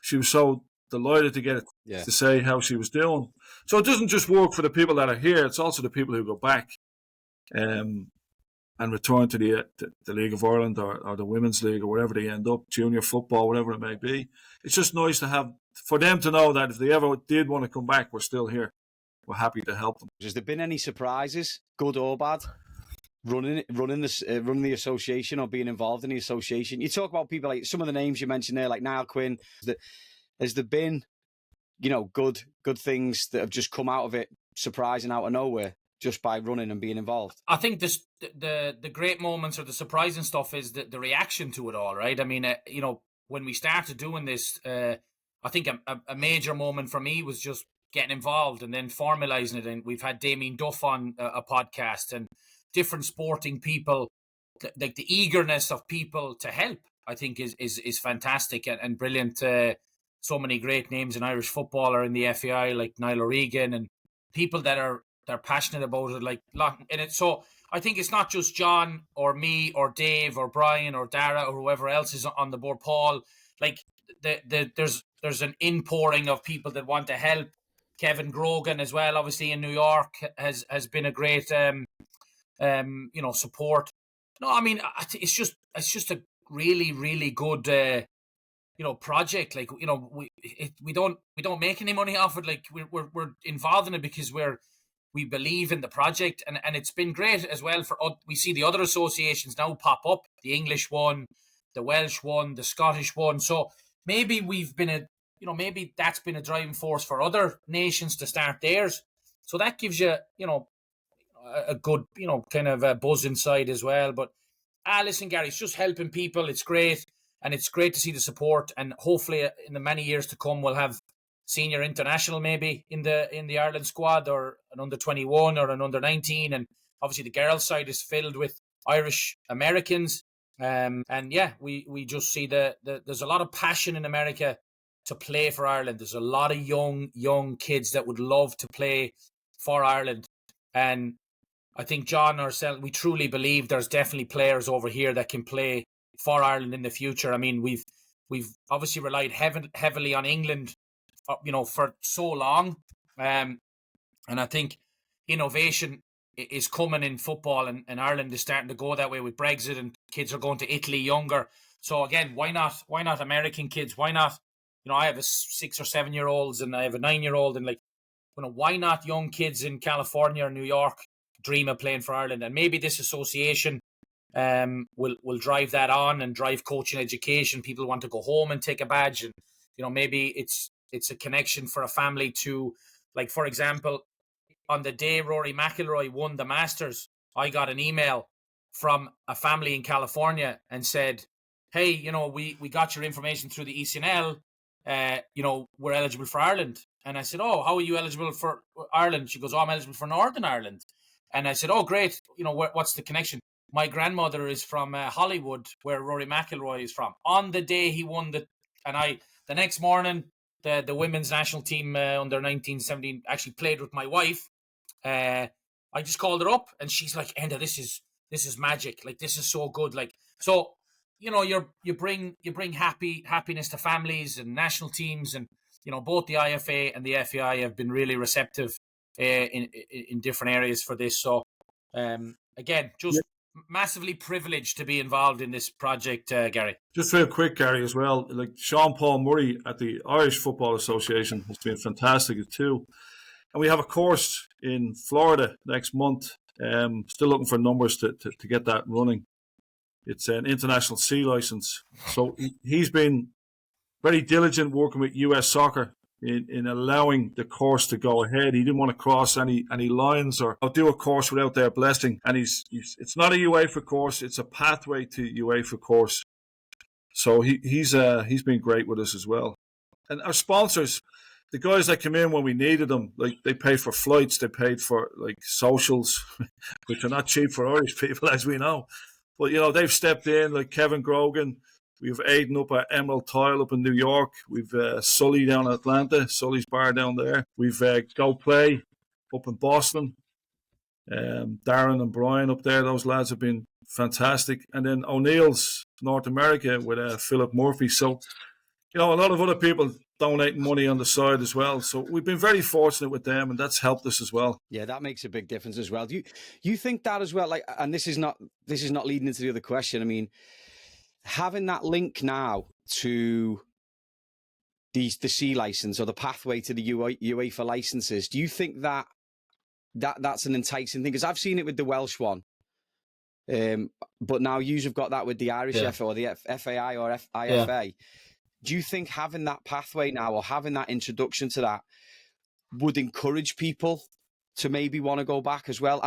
She was so delighted to get it to say how she was doing. So it doesn't just work for the people that are here; it's also the people who go back and return to the League of Ireland or the Women's League or wherever they end up, junior football, whatever it may be. It's just nice to have for them to know that if they ever did want to come back, we're still here. We're happy to help them. Has there been any surprises, good or bad, running the association or being involved in the association? You talk about people like some of the names you mentioned there, like Niall Quinn. Has there been, good things that have just come out of it, surprising out of nowhere, just by running and being involved? I think the great moments or the surprising stuff is the reaction to it all, right? I mean, when we started doing this, I think a major moment for me was just getting involved and then formalising it. And we've had Damien Duff on a podcast and different sporting people, like the eagerness of people to help, I think is fantastic and brilliant. So many great names in Irish football are in the FAI, like Niall O'Regan, and people that are passionate about it, like in it. So I think it's not just John or me or Dave or Brian or Dara or whoever else is on the board, Paul. Like there's an inpouring of people that want to help. Kevin Grogan as well, obviously in New York, has been a great support. No, I mean it's just a really, really good project. Like we don't make any money off it. Like we're involved in it because we believe in the project, and it's been great as well. We see the other associations now pop up, the English one, the Welsh one, the Scottish one. So maybe maybe that's been a driving force for other nations to start theirs. So that gives you, a good, kind of a buzz inside as well. But, listen, Gary, it's just helping people. It's great. And it's great to see the support. And hopefully in the many years to come, we'll have senior international maybe in the Ireland squad, or an under 21 or an under 19. And obviously the girls' side is filled with Irish Americans. And yeah, we just see there's a lot of passion in America to play for Ireland. There's a lot of young kids that would love to play for Ireland. And I think John ourselves, we truly believe there's definitely players over here that can play for Ireland in the future. I mean, we've obviously relied heavily on England, for so long. And I think innovation is coming in football, and Ireland is starting to go that way with Brexit, and kids are going to Italy younger. So again, why not American kids? Why not? I have a 6 or 7 year olds and I have a 9-year-old, and why not young kids in California or New York dream of playing for Ireland? And maybe this association will drive that on and drive coaching education. People want to go home and take a badge, and maybe it's a connection for a family to, like, for example, on the day Rory McIlroy won the Masters, I got an email from a family in California and said, hey, we got your information through the ECNL. We're eligible for Ireland. And I said, oh, how are you eligible for Ireland? She goes, oh, I'm eligible for Northern Ireland. And I said, oh, great. What's the connection? My grandmother is from Hollywood, where Rory McIlroy is from. On the day he won the next morning, the women's national team under 1917 actually played with my wife. I just called her up, and she's like, Enda, this is magic. Like, this is so good. Like, so, you bring happiness to families and national teams, and both the IFA and the FAI have been really receptive in different areas for this. So, again, just massively privileged to be involved in this project, Gary. Just real quick, Gary, as well. Like Sean Paul Murray at the Irish Football Association has been fantastic too. And we have a course in Florida next month. Still looking for numbers to get that running. It's an international C license. So he's been very diligent working with US Soccer in allowing the course to go ahead. He didn't want to cross any lines or do a course without their blessing. And it's not a UEFA course; it's a pathway to UEFA course. So he's been great with us as well. And our sponsors, the guys that come in when we needed them, like they paid for flights, they paid for like socials, which are not cheap for Irish people, as we know. But they've stepped in, like Kevin Grogan. We've Aidan up at Emerald Tile up in New York. We've Sully down in Atlanta, Sully's Bar down there. We've Go Play up in Boston. Darren and Brian up there, those lads have been fantastic. And then O'Neill's North America with Philip Murphy. So, a lot of other people donating money on the side as well. So we've been very fortunate with them, and that's helped us as well. Yeah, that makes a big difference as well. Do you think that as well? Like, and this is not leading into the other question. I mean, having that link now to the C license or the pathway to the UEFA licenses, do you think that's an enticing thing? Because I've seen it with the Welsh one, but now you've got that with the Irish FA or the FAI or IFA. Yeah. Do you think having that pathway now or having that introduction to that would encourage people to maybe want to go back as well?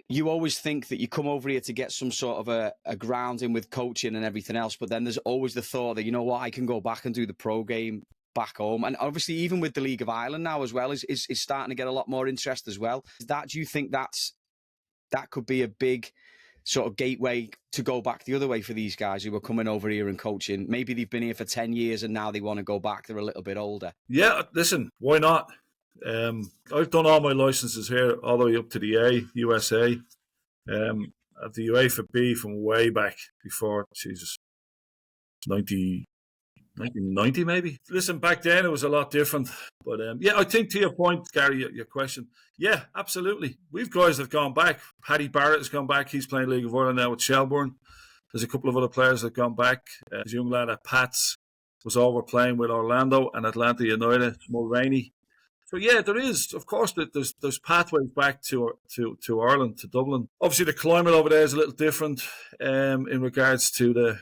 You always think that you come over here to get some sort of a grounding with coaching and everything else, but then there's always the thought that, I can go back and do the pro game back home. And obviously, even with the League of Ireland now as well, is starting to get a lot more interest as well. Do you think that could be a big sort of gateway to go back the other way for these guys who are coming over here and coaching? Maybe they've been here for 10 years and now they want to go back. They're a little bit older. Yeah, listen, why not? I've done all my licenses here all the way up to the A, USA. At the UEFA B from way back before, 1990 maybe. Listen, back then it was a lot different. But I think to your point, Gary, your question, yeah, absolutely. We've guys that have gone back. Paddy Barrett has gone back. He's playing League of Ireland now with Shelbourne. There's a couple of other players that have gone back. There's a young lad at Pats was over playing with Orlando and Atlanta United, Mulroney. So yeah, there is, of course, there's pathways back to Ireland, to Dublin. Obviously, the climate over there is a little different in regards to the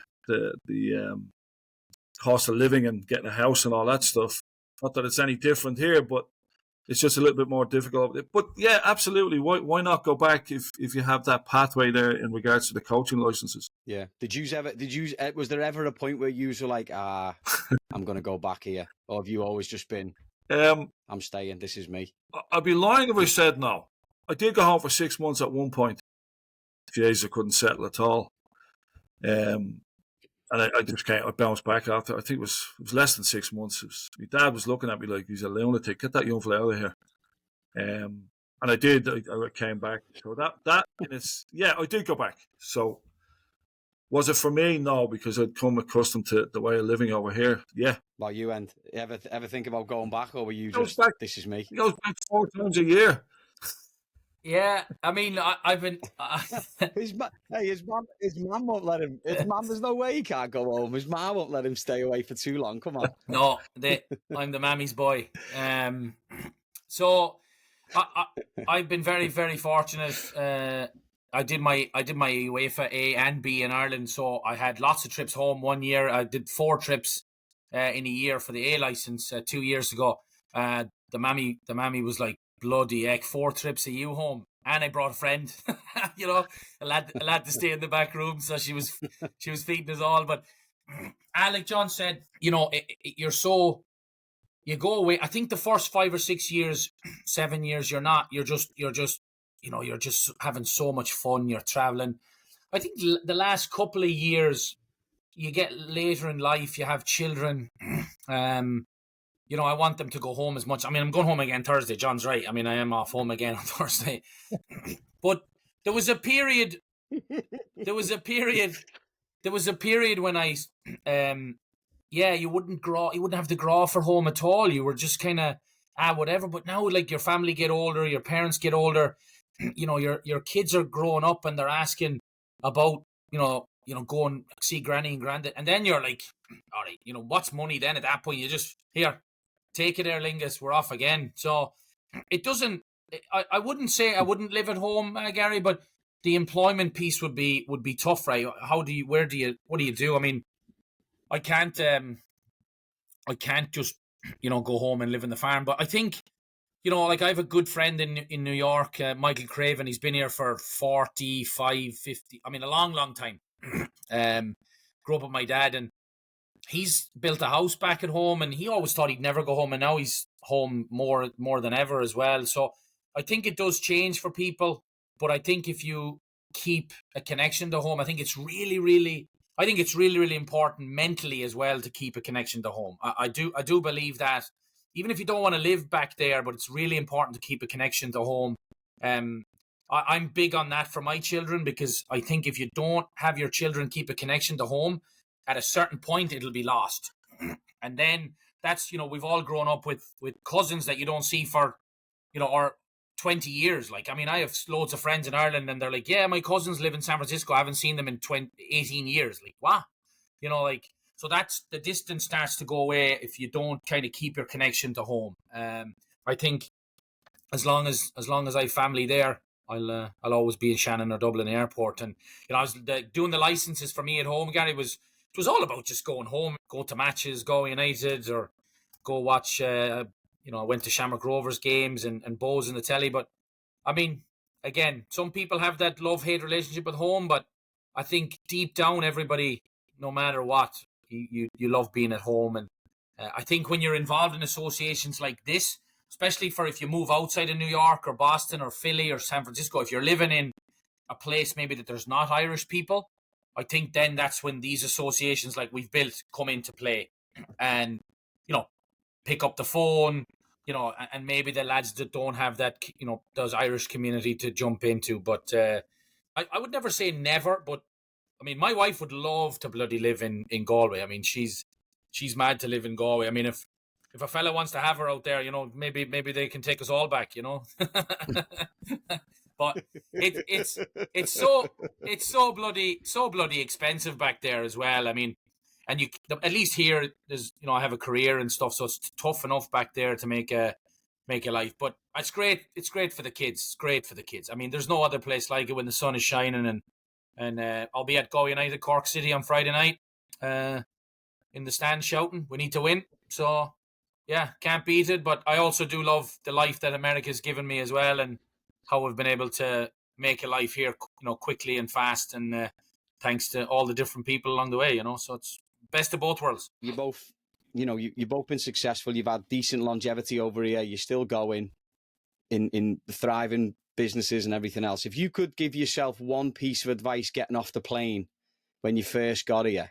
cost of living and getting a house and all that stuff. Not that it's any different here, but it's just a little bit more difficult. But yeah, absolutely. Why not go back if you have that pathway there in regards to the coaching licenses? Yeah. Was there ever a point where you were like, I'm going to go back here? Or have you always just been, I'm staying, this is me? I'd be lying if I said no. I did go home for 6 months at one point. Jesus, I couldn't settle at all. And I just can't. I bounced back after. I think it was less than 6 months. My dad was looking at me like he's a lunatic. Get that young fella out of here. And I did. I came back. So that is, yeah, I did go back. So was it for me? No, because I'd come accustomed to the way of living over here. Yeah. Well, you and ever think about going back, or were you just back, this is me? He goes back 4 times a year. Yeah, I mean, I've been. His mum won't let him. His mum, there's no way he can't go home. His mum won't let him stay away for too long. Come on. No, I'm the mammy's boy. So I've been very, very fortunate. I did my UEFA A and B in Ireland, so I had lots of trips home. 1 year, I did 4 trips in a year for the A license 2 years ago. The mammy was like, bloody heck, 4 trips a year home. and I brought a friend, a lad to stay in the back room. So she was feeding us all. But like John said, you go away. I think the first 5 or 6 years, 7 years, you're just having so much fun. You're traveling. I think the last couple of years, you get later in life, you have children. I want them to go home as much. I mean, I'm going home again Thursday. John's right. I mean, I am off home again on Thursday. But there was a period when I, you wouldn't have to grow for home at all. You were just kind of, whatever. But now, like, your family get older, your parents get older, your kids are growing up and they're asking about, go and see granny and granddad. And then you're like, all right, what's money then at that point? You just, here, take it, Aer Lingus, we're off again. So it doesn't, I wouldn't say I wouldn't live at home, Gary, but the employment piece would be tough, right? What do you do? I mean, I can't just, go home and live in the farm. But I think, like, I have a good friend in New York, Michael Craven. He's been here for 45, 50, I mean, a long, long time. Grew up with my dad, and he's built a house back at home, and he always thought he'd never go home, and now he's home more than ever as well. So I think it does change for people, but I think if you keep a connection to home, I think it's really, really important mentally as well to keep a connection to home. I do believe that, even if you don't want to live back there, but it's really important to keep a connection to home. I'm big on that for my children, because I think if you don't have your children keep a connection to home, at a certain point, it'll be lost. And then that's, we've all grown up with cousins that you don't see for, or 20 years. Like, I mean, I have loads of friends in Ireland, and they're like, yeah, my cousins live in San Francisco. I haven't seen them in 18 years. Like, what? So that's, the distance starts to go away if you don't kind of keep your connection to home. I think as long as I have family there, I'll always be in Shannon or Dublin Airport. And, I was doing the licenses for me at home, Gary, it was all about just going home, go to matches, go United, or go watch, I went to Shamrock Rovers games and Bows in the telly. But, I mean, again, some people have that love-hate relationship with home, but I think deep down, everybody, no matter what, you love being at home. And I think when you're involved in associations like this, especially for if you move outside of New York or Boston or Philly or San Francisco, if you're living in a place maybe that there's not Irish people, I think then that's when these associations like we've built come into play. And, pick up the phone, and maybe the lads that don't have that, those Irish community to jump into. But I would never say never, but I mean, my wife would love to bloody live in Galway. I mean, she's mad to live in Galway. I mean, if a fella wants to have her out there, maybe they can take us all back, But it's so bloody expensive back there as well. I mean, and at least here there's, I have a career and stuff, so it's tough enough back there to make a life. But it's great. It's great for the kids. It's great for the kids. I mean, there's no other place like it when the sun is shining. And I'll be at Go United Cork City on Friday night, in the stand shouting, we need to win. So yeah, can't beat it. But I also do love the life that America's given me as well, and how we've been able to make a life here, quickly and fast, and thanks to all the different people along the way, So it's best of both worlds. You both, you've both been successful. You've had decent longevity over here. You're still going in thriving businesses and everything else. If you could give yourself one piece of advice getting off the plane when you first got here,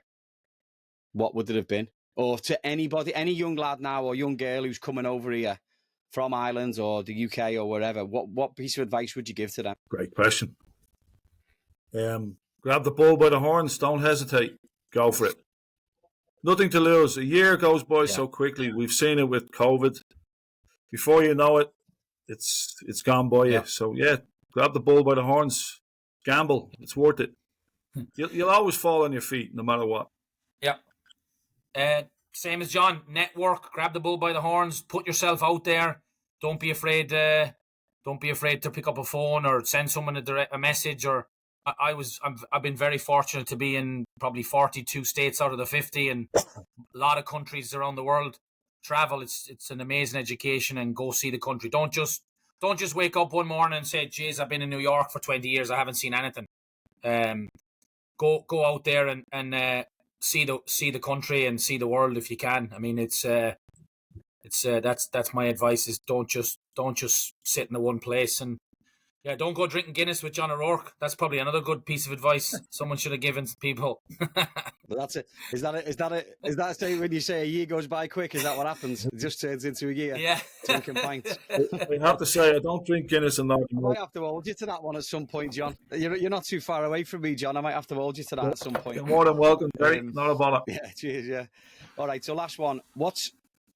what would it have been? Or to anybody, any young lad now or young girl who's coming over here from Ireland or the UK or wherever, what piece of advice would you give to them? Great question. Grab the bull by the horns. Don't hesitate. Go for it. Nothing to lose. A year goes by so quickly. We've seen it with COVID. Before you know it, it's gone by you. So grab the bull by the horns. Gamble. It's worth it. You'll always fall on your feet, no matter what. Yeah. Same as John. Network. Grab the bull by the horns. Put yourself out there. Don't be afraid. Don't be afraid to pick up a phone or send someone a message. Or I've been very fortunate to be in probably 42 states out of the 50, and a lot of countries around the world. Travel. It's an amazing education, and go see the country. Don't just don't just wake up one morning and say, geez, I've been in New York for 20 years. I haven't seen anything. Go out there and see the country and see the world if you can. I mean, that's my advice, is don't just sit in the one place. And yeah, don't go drinking Guinness with John O'Rourke. That's probably another good piece of advice someone should have given people. But that's it. Is that say when you say a year goes by quick? Is that what happens? It just turns into a year. Yeah. Drinking pints. I have to say, I don't drink Guinness and I might have to hold you to that one at some point, John. You're not too far away from me, John. I might have to hold you to that at some point. You're more than welcome, Gary. Not a bother. Yeah, cheers, yeah. All right, so last one.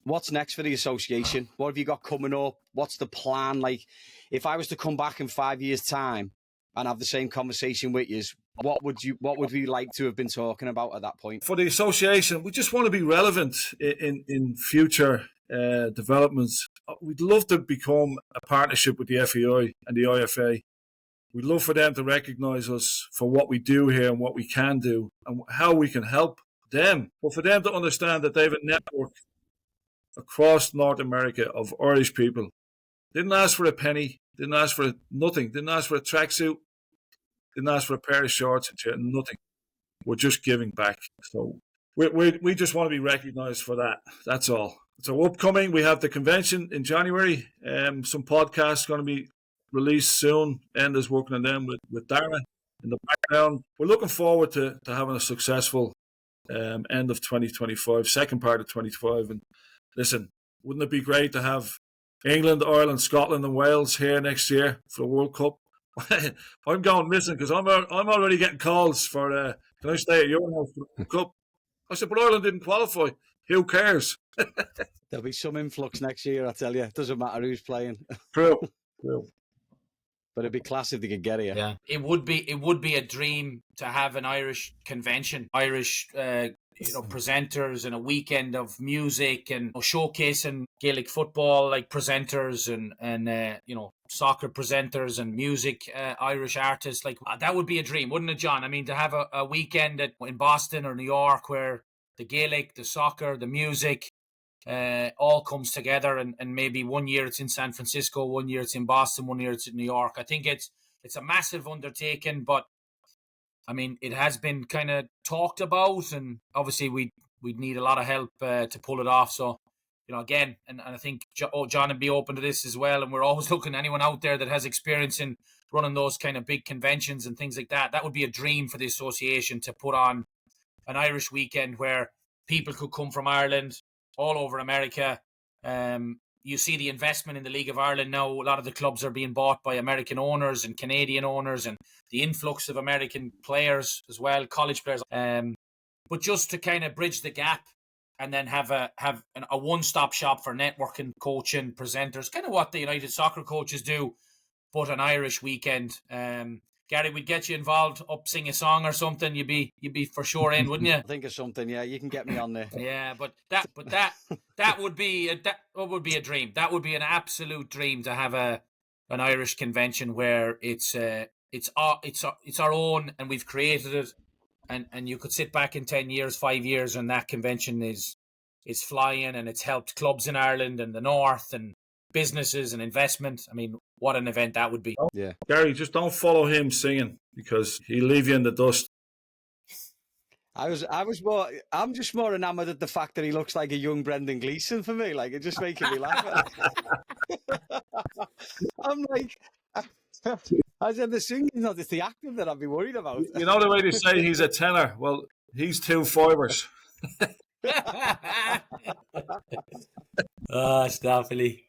What's next for the association? What have you got coming up? What's the plan? Like, if I was to come back in 5 years' time and have the same conversation with you, what would we like to have been talking about at that point? For the association, we just want to be relevant in future developments. We'd love to become a partnership with the FEI and the IFA. We'd love for them to recognise us for what we do here and what we can do and how we can help them. But for them to understand that they have a network across North America of Irish people. Didn't ask for a penny, didn't ask for nothing, didn't ask for a tracksuit, didn't ask for a pair of shorts, nothing. We're just giving back. So we just want to be recognised for that. That's all. So upcoming, we have the convention in January. Some podcasts going to be released soon. Enda's working on them with Darren in the background. We're looking forward to having a successful end of 2025, second part of 2025. And listen, wouldn't it be great to have England, Ireland, Scotland and Wales here next year for the World Cup? I'm going missing because I'm already getting calls for, can I stay at your house for the World Cup? I said, but Ireland didn't qualify. Who cares? There'll be some influx next year, I tell you. It doesn't matter who's playing. True. But it'd be class if they could get here. Yeah, it would be a dream to have an Irish convention, Irish presenters, and a weekend of music and showcasing Gaelic football, like presenters and soccer presenters and music, Irish artists. Like that would be a dream, wouldn't it, John? I mean, to have a weekend in Boston or New York where the Gaelic, the soccer, the music all comes together, and maybe 1 year it's in San Francisco, 1 year it's in Boston, 1 year it's in New York. I think it's a massive undertaking, but I mean, it has been kind of talked about, and obviously we'd need a lot of help to pull it off. So, again, and I think John would be open to this as well, and we're always looking at anyone out there that has experience in running those kind of big conventions and things like that. That would be a dream for the association, to put on an Irish weekend where people could come from Ireland, all over America. You see the investment in the League of Ireland now. A lot of the clubs are being bought by American owners and Canadian owners, and the influx of American players as well, college players. But just to kind of bridge the gap, and then have a one-stop shop for networking, coaching, presenters, kind of what the United Soccer coaches do, but an Irish weekend. Gary, we'd get you involved, sing a song or something. You'd be for sure in, wouldn't you? Think of something, yeah. You can get me on there. Yeah, but that would be a dream. That would be an absolute dream, to have an Irish convention where it's our own, and we've created it, and you could sit back in 10 years, 5 years, and that convention is flying, and it's helped clubs in Ireland and the North and businesses and investment. I mean, what an event that would be. Yeah. Gary, just don't follow him singing, because he'll leave you in the dust. I'm just more enamored at the fact that he looks like a young Brendan Gleeson for me. Like, it just making me laugh. I'm like, I said the singing, not it's the acting that I'd be worried about. You know the way they say he's a tenor? Well, he's 2 fibres. Staffily.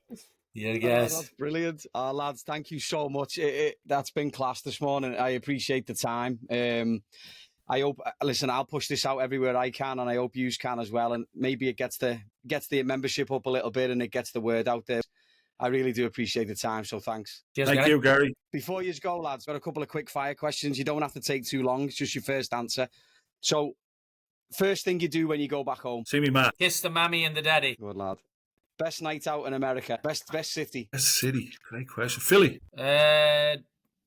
Yeah, I guess. That's brilliant. Lads, thank you so much. That's been class this morning. I appreciate the time. I hope, I'll push this out everywhere I can, and I hope you can as well. And maybe it gets the membership up a little bit, and it gets the word out there. I really do appreciate the time, so thanks. Cheers, Thank you, Gary. Before you go, lads, got a couple of quick fire questions. You don't have to take too long. It's just your first answer. So, first thing you do when you go back home? See me, man. Kiss the mammy and the daddy. Good lad. Best night out in America. Best city. Best city. Great question. Philly.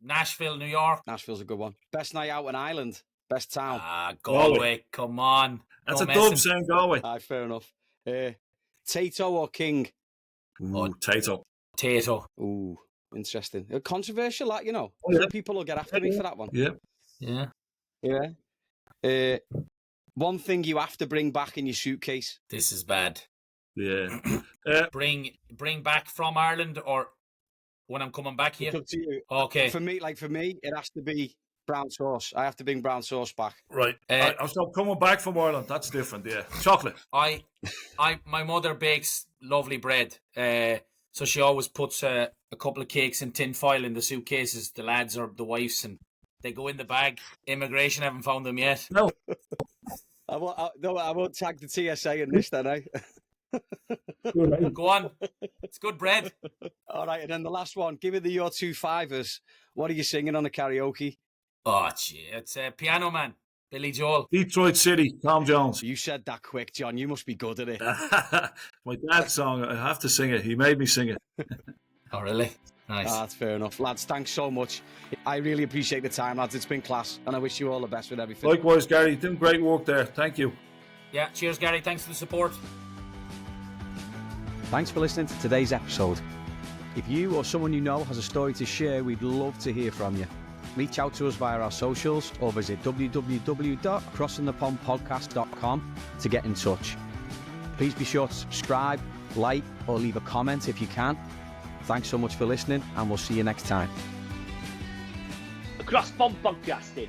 Nashville, New York. Nashville's a good one. Best night out in Ireland. Best town. Galway. Come on. That's a dub saying Galway. Fair enough. Tato or King? Tato. Tato. Ooh. Interesting. Controversial, that, you know. Oh, yeah. Some people will get after me for that one. Yeah. One thing you have to bring back in your suitcase. This is bad. Yeah. Bring back from Ireland, or when I'm coming back here? It's up to you. Okay. For me, it has to be brown sauce. I have to bring brown sauce back. Right. I'm still coming back from Ireland. That's different, yeah. Chocolate. My mother bakes lovely bread. So she always puts a couple of cakes in tin foil in the suitcases, the lads or the wives, and they go in the bag. Immigration haven't found them yet. No. I won't tag the TSA in this then, eh? Go on. It's good bread. All right, and then the last one. Give it the your 2 fivers. What are you singing on the karaoke? Oh, gee, it's Piano Man, Billy Joel. Detroit City, Tom Jones. You said that quick, John. You must be good at it. My dad's song. I have to sing it. He made me sing it. Oh, really? Nice. That's fair enough. Lads, thanks so much. I really appreciate the time, lads. It's been class, and I wish you all the best with everything. Likewise, Gary. Doing great work there. Thank you. Yeah, cheers, Gary. Thanks for the support. Thanks for listening to today's episode. If you or someone you know has a story to share, we'd love to hear from you. Reach out to us via our socials or visit www.crossingthepondpodcast.com to get in touch. Please be sure to subscribe, like, or leave a comment if you can. Thanks so much for listening, and we'll see you next time. Across Pond Podcasting.